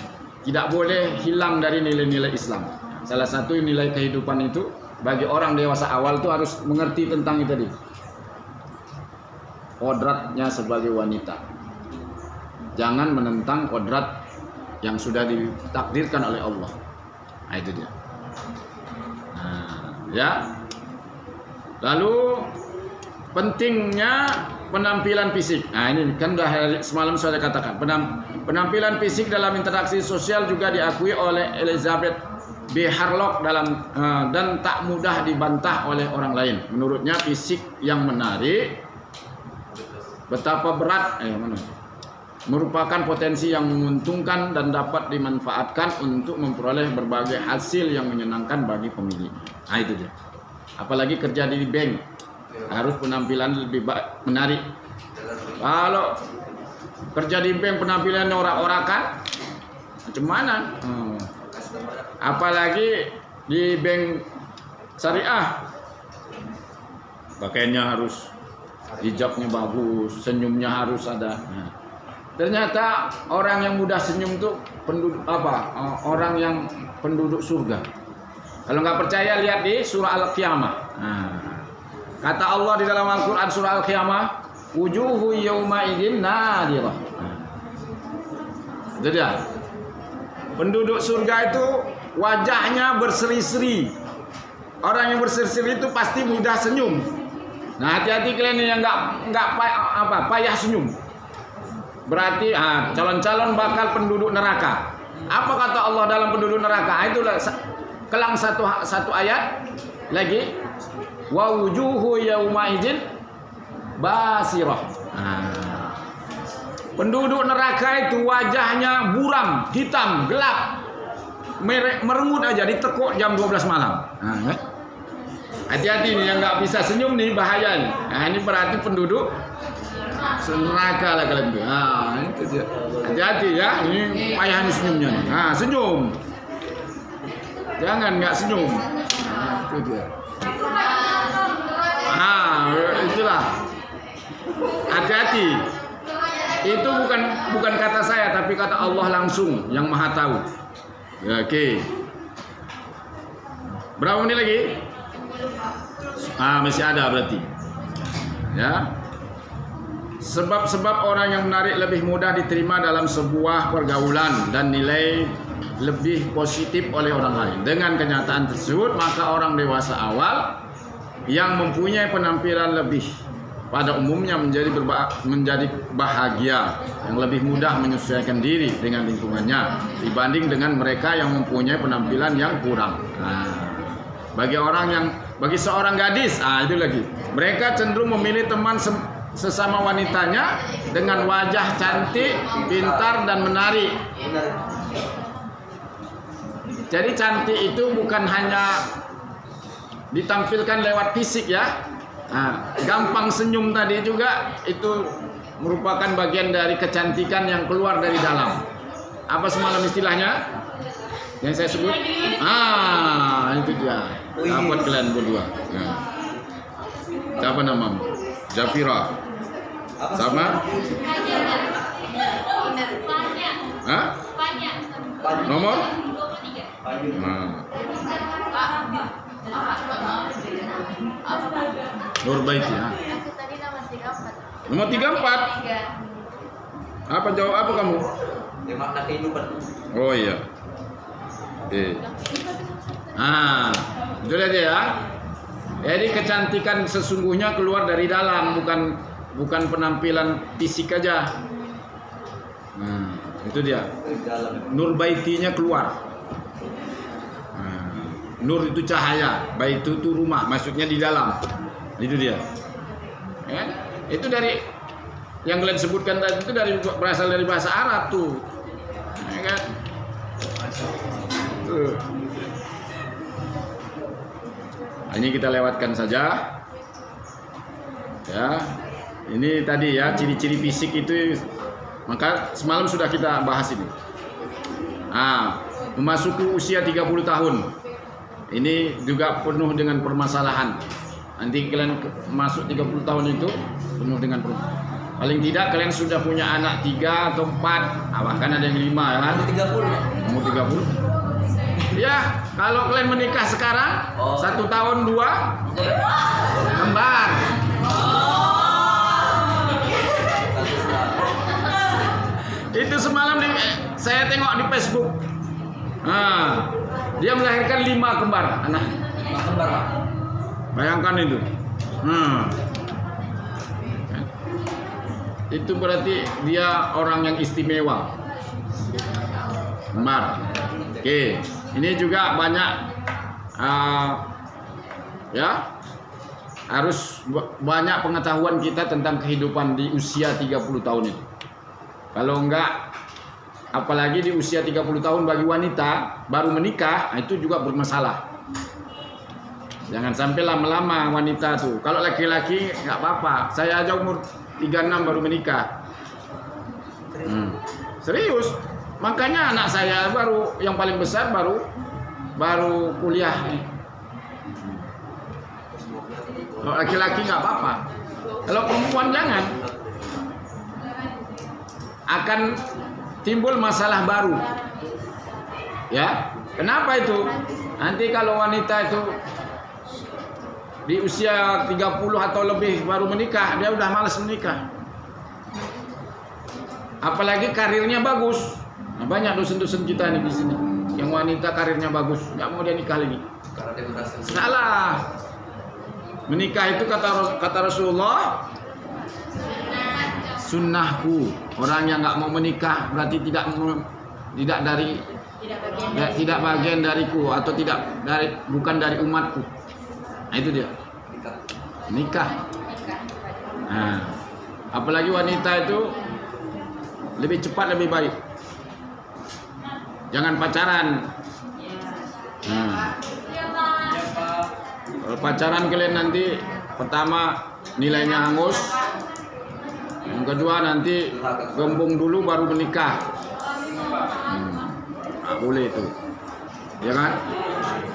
[SPEAKER 1] tidak boleh hilang dari nilai-nilai Islam. Salah satu nilai kehidupan itu bagi orang dewasa awal itu harus mengerti tentang itu tadi. Kodratnya sebagai wanita. Jangan menentang kodrat yang sudah ditakdirkan oleh Allah. Nah, itu dia. Nah, ya. Lalu pentingnya penampilan fisik. Nah, ini kan sudah semalam saya katakan. Penampilan fisik dalam interaksi sosial juga diakui oleh Elizabeth B. Harlock dan tak mudah dibantah oleh orang lain. Menurutnya fisik yang menarik betapa berat merupakan potensi yang menguntungkan dan dapat dimanfaatkan untuk memperoleh berbagai hasil yang menyenangkan bagi pemilik. Nah itu dia. Apalagi kerja di bank harus penampilan lebih menarik. Kalau kerja di bank penampilan orak-orakan, macam mana? Apalagi di bank syariah, pakaiannya harus hijabnya bagus, senyumnya harus ada. Nah, ternyata orang yang mudah senyum tuh penduduk orang yang penduduk surga. Kalau nggak percaya lihat di surah Al-Qiyamah. Nah, kata Allah di dalam Al-Quran surah Al-Qiyamah, wujuhu yawma idzin nadirah. Nah, itu dia. Penduduk surga itu wajahnya berseri-seri. Orang yang berseri-seri itu pasti mudah senyum. Nah, hati-hati kalian yang nggak payah senyum. Berarti calon-calon bakal penduduk neraka. Apa kata Allah dalam penduduk neraka? Itulah kelang satu ayat lagi. Wa wujuhu yauma idzin basirah. Penduduk neraka itu wajahnya buram, hitam, gelap, merengut aja ditekuk jam 12 malam. Hati-hati nih yang nggak bisa senyum nih, bahaya nih. Nah, ini berarti penduduk neraka lah kalian tuh. Itu dia. Hati-hati ya, ini payah nih senyumnya nih. Senyum. Jangan nggak senyum. Itu dia. Itulah. Hati-hati. Itu bukan kata saya, tapi kata Allah langsung yang Maha Tahu. Ya, oke. Berapa menit lagi? Masih ada berarti. Ya. Sebab-sebab orang yang menarik lebih mudah diterima dalam sebuah pergaulan dan nilai lebih positif oleh orang lain. Dengan kenyataan tersebut, maka orang dewasa awal yang mempunyai penampilan lebih pada umumnya menjadi bahagia, yang lebih mudah menyesuaikan diri dengan lingkungannya dibanding dengan mereka yang mempunyai penampilan yang kurang. Bagi seorang gadis, itu lagi, mereka cenderung memilih teman sesama wanitanya dengan wajah cantik, pintar dan menarik. Jadi cantik itu bukan hanya ditampilkan lewat fisik ya. Gampang senyum tadi juga itu merupakan bagian dari kecantikan yang keluar dari dalam. Apa semalam istilahnya yang saya sebut? Itu dia. Dapat kalian berdua. Siapa namamu? Jafira. Sama? Nomor? Nurbaiti ya.
[SPEAKER 4] Aku tadi nomor 34.
[SPEAKER 1] Nomor 34. Apa jawab apa kamu?
[SPEAKER 2] Ya, makna kehidupan.
[SPEAKER 1] Oh iya. Itu dia ya. Jadi kecantikan sesungguhnya keluar dari dalam, bukan penampilan fisik aja. Itu dia. Nurbaitinya keluar. Nur itu cahaya, bait itu rumah, maksudnya di dalam. Itu dia. Ya, itu dari yang kalian sebutkan tadi itu berasal dari bahasa Arab tuh. Ya kan? Tuh. Ini kita lewatkan saja. Ya. Ini tadi ya ciri-ciri fisik itu, maka semalam sudah kita bahas ini. Memasuki usia 30 tahun. Ini juga penuh dengan permasalahan. Nanti kalian masuk 30 tahun itu penuh dengan paling tidak kalian sudah punya anak 3 atau 4, bahkan ada yang 5 ya kan? Umur 30. Ya, kalau kalian menikah sekarang 1 tahun 2 kembar. Itu semalam saya tengok di Facebook. Dia melahirkan 5 kembar anak.
[SPEAKER 2] 5 kembar, Pak.
[SPEAKER 1] Bayangkan itu. Itu berarti dia orang yang istimewa. Kembar. Oke. Ini juga banyak ya. Harus banyak pengetahuan kita tentang kehidupan di usia 30 tahun itu. Kalau enggak, apalagi di usia 30 tahun bagi wanita baru menikah, itu juga bermasalah. Jangan sampai lama-lama wanita tuh. Kalau laki-laki nggak apa-apa. Saya aja umur 36 baru menikah. Serius. Makanya anak saya baru yang paling besar baru kuliah. Kalau laki-laki nggak apa-apa. Kalau perempuan jangan. Akan timbul masalah baru. Ya, kenapa itu? Nanti kalau wanita itu di usia 30 atau lebih baru menikah, dia udah malas menikah. Apalagi karirnya bagus. Nah, banyak dosen-dosen kita nih di sini yang wanita karirnya bagus, nggak mau dia nikah lagi.
[SPEAKER 2] Karena dia berhasil.
[SPEAKER 1] Salah. Menikah itu kata Rasulullah, sunnahku. Orang yang nggak mau menikah berarti tidak bagian dariku atau bukan dari umatku. Nah itu dia. Nikah. Nah, apalagi wanita itu lebih cepat lebih baik. Jangan pacaran. Nah, kalau pacaran kalian nanti pertama nilainya hangus, yang kedua nanti gembung dulu baru menikah. Nggak boleh itu, ya kan?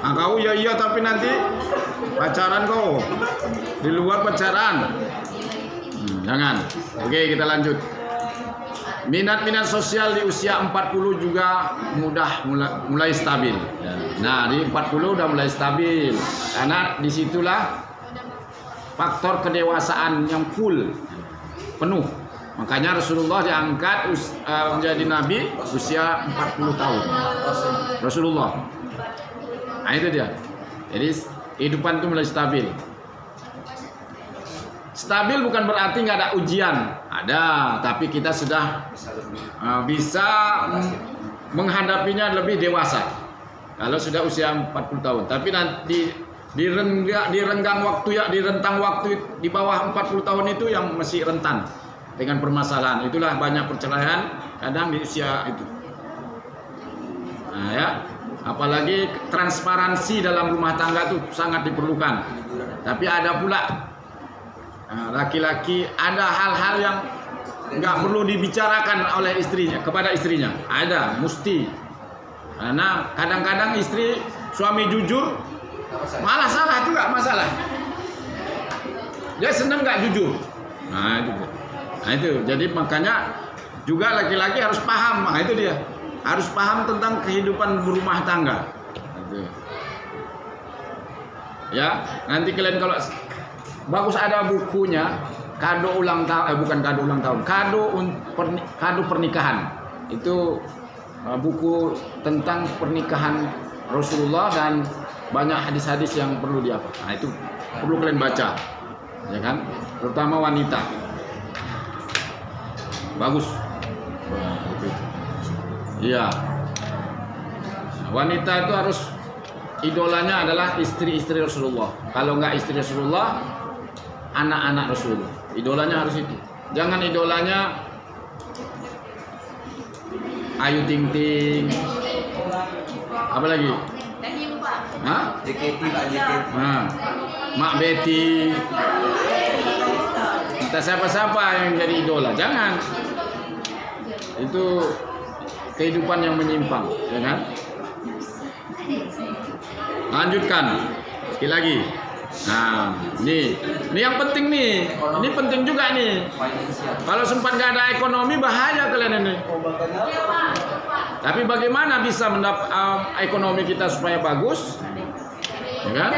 [SPEAKER 1] Nah, kau iya tapi nanti pacaran kau di luar pacaran. Jangan. Oke, kita lanjut. Minat sosial di usia 40 juga mulai stabil. Nah, di 40 udah mulai stabil. Karena disitulah faktor kedewasaan yang full, penuh. Makanya Rasulullah diangkat menjadi nabi usia 40 tahun. Rasulullah. Nah, itu dia. Jadi kehidupan itu mulai stabil. Stabil bukan berarti nggak ada ujian, ada, tapi kita sudah bisa menghadapinya lebih dewasa. Kalau sudah usia 40 tahun, tapi nanti di rentang waktu di bawah 40 tahun itu yang masih rentan dengan permasalahan. Itulah banyak perceraian kadang di usia itu. Nah, ya, apalagi transparansi dalam rumah tangga itu sangat diperlukan. Tapi ada pula laki-laki ada hal-hal yang nggak perlu dibicarakan oleh istrinya kepada istrinya. Ada, mesti. Karena kadang-kadang suami jujur malah salah itu nggak masalah. Dia senang nggak jujur. Nah itu. Jadi makanya juga laki-laki harus paham. Nah itu dia. Harus paham tentang kehidupan berumah tangga. Gitu. Ya, nanti kalian kalau bagus ada bukunya kado ulang tahun, bukan kado ulang tahun, kado pernikahan. Itu buku tentang pernikahan Rasulullah dan banyak hadis-hadis yang perlu dihafal. Nah itu perlu kalian baca, ya kan? Terutama wanita. Bagus. Iya. Wanita itu harus idolanya adalah istri-istri Rasulullah. Kalau nggak istri Rasulullah, anak-anak Rasul. Idolanya harus itu. Jangan idolanya Ayu Ting Ting. Apa lagi? Hah?
[SPEAKER 2] JKT Pak, JKT.
[SPEAKER 1] Nah, Mak Betty. Kita siapa-siapa yang jadi idola. Jangan. Itu kehidupan yang menyimpang, ya kan? Lanjutkan. Sekali lagi. Nah, ini yang penting nih. Ini penting juga nih. Kalau sempat nggak ada ekonomi bahaya kalian ini. Tapi bagaimana bisa mendapat ekonomi kita supaya bagus? Ya kan?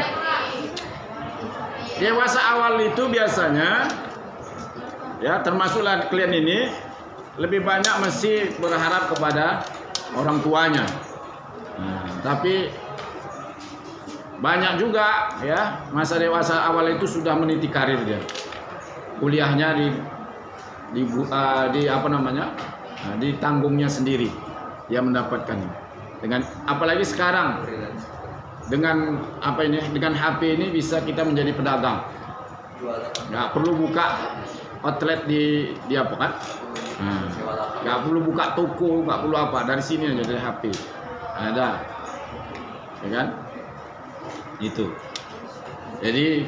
[SPEAKER 1] Dewasa awal itu biasanya, ya termasuklah kalian ini lebih banyak mesti berharap kepada orang tuanya. Nah, tapi banyak juga ya masa dewasa awal itu sudah meniti karir dia, kuliahnya di apa namanya, ditanggungnya sendiri, dia mendapatkan dengan apalagi sekarang dengan apa ini, dengan HP ini bisa kita menjadi pedagang, nggak perlu buka outlet di apa kan, nggak perlu buka toko, nggak perlu apa, dari sini aja dari HP ada, ya kan? Itu. Jadi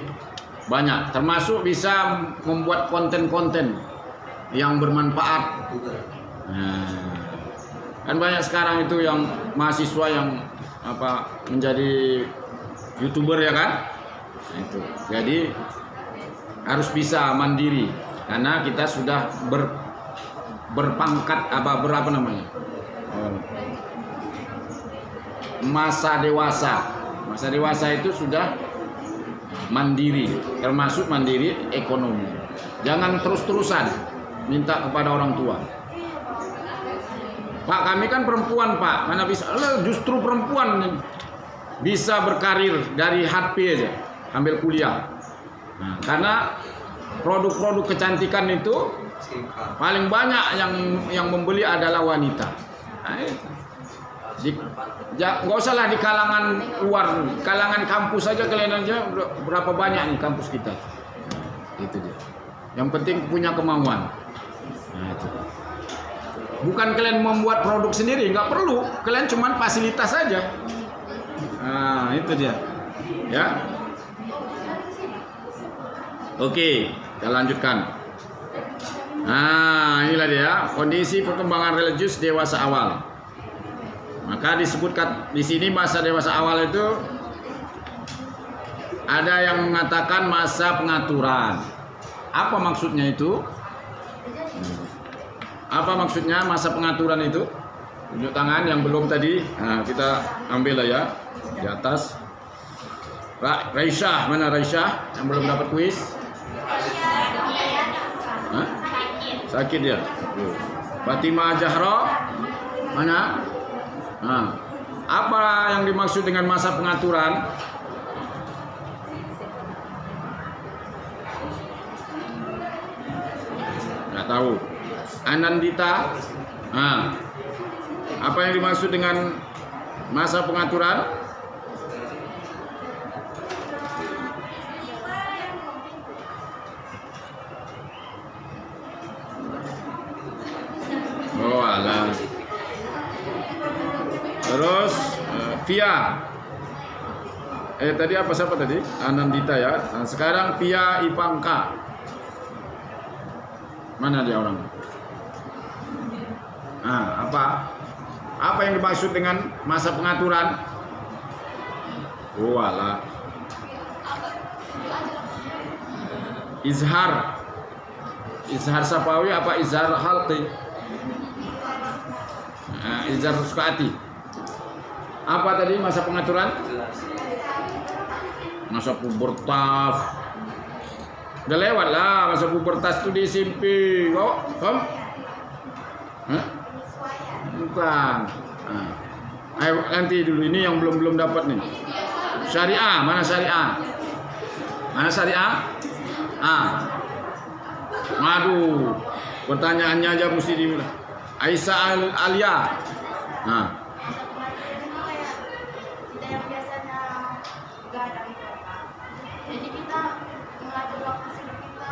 [SPEAKER 1] banyak, termasuk bisa membuat konten-konten yang bermanfaat. Kan banyak sekarang itu yang mahasiswa yang apa menjadi YouTuber, ya kan? Nah, itu. Jadi harus bisa mandiri karena kita sudah berpangkat berapa namanya? Masa dewasa. Masa dewasa itu sudah mandiri, termasuk mandiri ekonomi. Jangan terus-terusan minta kepada orang tua. Pak, kami kan perempuan, Pak. Mana bisa? Justru perempuan bisa berkarir dari HP aja, ambil kuliah. Nah, karena produk-produk kecantikan itu paling banyak yang membeli adalah wanita. Nah, nggak usah lah di kalangan luar, kalangan kampus saja kalian aja berapa banyak nih kampus kita. Nah, itu dia. Yang penting punya kemauan. Nah, itu. Bukan kalian membuat produk sendiri, nggak perlu. Kalian cuman fasilitas saja. Nah, itu dia. Ya. Oke, kita lanjutkan. Nah, inilah dia kondisi perkembangan religius dewasa awal. Maka disebutkan di sini masa dewasa awal itu ada yang mengatakan masa pengaturan. Apa maksudnya itu? Apa maksudnya masa pengaturan itu? Tunjuk tangan yang belum tadi. Nah, kita ambil lah ya di atas. Raisyah, mana Raisyah yang belum dapat kuis? Hah? Sakit dia. Fatimah Jahra, mana? Nah, apa yang dimaksud dengan masa pengaturan? Nggak tahu. Anandita, nah, apa yang dimaksud dengan masa pengaturan? Oh alah. Terus Pia. Tadi apa siapa tadi? Anandita ya. Nah, sekarang Pia Ipangka. Mana dia orang? Nah, apa? Apa yang dimaksud dengan masa pengaturan? Oh alah. Izhar. Izhar Sapawi apa Izhar Halti? Nah, Izhar Sukaati. Apa tadi masa pengaturan? Masa pubertas. Udah lewat lah masa pubertas itu di SMP. Kok? Kom? Hah? Bukan. Nah. Ayo nanti dulu ini yang belum dapat nih. Syariah, mana syariah? Mana syariah? Waduh. Pertanyaannya aja mesti dibilang. Aisyah Alia. Nah.
[SPEAKER 4] Kita yang biasanya begadang itu, Pak. Jadi kita mengatur waktu tidur kita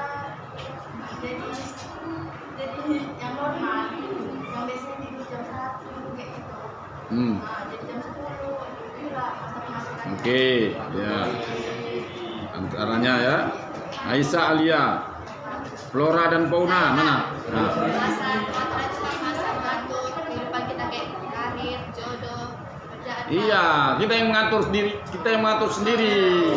[SPEAKER 4] jadi yang normal. Yang biasanya tidur jam 1 kayak gitu. Nah, jadi jam 10 itulah masa pengaturan.
[SPEAKER 1] Oke, ya. Antaranya ya. Aisyah Alia. Flora dan fauna mana? Nah.
[SPEAKER 4] Masa pengaturan itu masa mengatur kehidupan kita kayak karir, jodoh, kerjaan.
[SPEAKER 1] Iya, kita yang mengatur sendiri,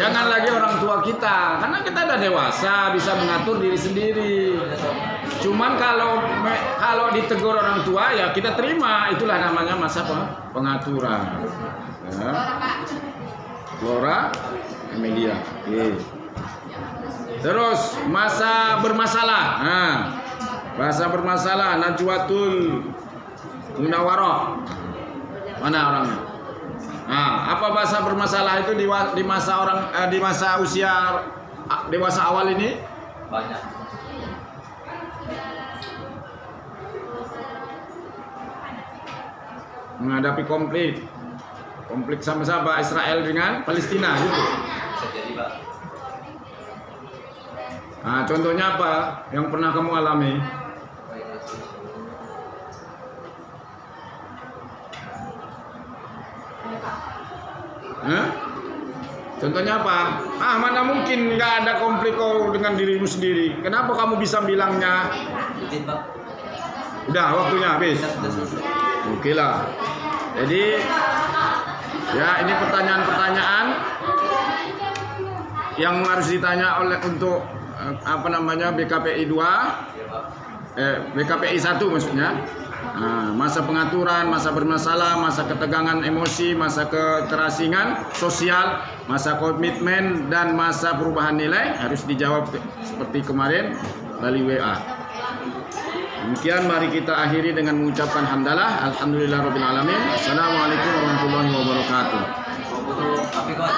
[SPEAKER 1] Jangan lagi orang tua kita, karena kita udah dewasa, bisa mengatur diri sendiri. Cuman kalau ditegur orang tua ya kita terima, itulah namanya masa pengaturan. Ya. Flora, Amelia. Oke. Terus masa bermasalah. Nah, masa bermasalah Najwatul Munawarah. Mana orangnya? Nah, apa bahasa bermasalah itu di masa usia dewasa awal ini?
[SPEAKER 2] Banyak.
[SPEAKER 1] Menghadapi konflik sama-sama Israel dengan Palestina gitu.
[SPEAKER 2] Bisa jadi, Pak.
[SPEAKER 1] Nah, contohnya apa yang pernah kamu alami? Contohnya apa? Mana mungkin nggak ada konflik kau dengan dirimu sendiri. Kenapa kamu bisa bilangnya?
[SPEAKER 2] Izin, Pak.
[SPEAKER 1] Udah waktunya habis.
[SPEAKER 2] Sudah selesai.
[SPEAKER 1] Oke lah. Jadi Ya, ini pertanyaan-pertanyaan yang harus ditanya oleh untuk BKPI 2, BKPI 1 maksudnya. Masa pengaturan, masa bermasalah, masa ketegangan emosi, masa keterasingan sosial, masa komitmen, dan masa perubahan nilai harus dijawab seperti kemarin melalui WA. Demikian, mari kita akhiri dengan mengucapkan hamdalah. Alhamdulillahirabbil alamin. Assalamualaikum warahmatullahi wabarakatuh.
[SPEAKER 2] Tapi kok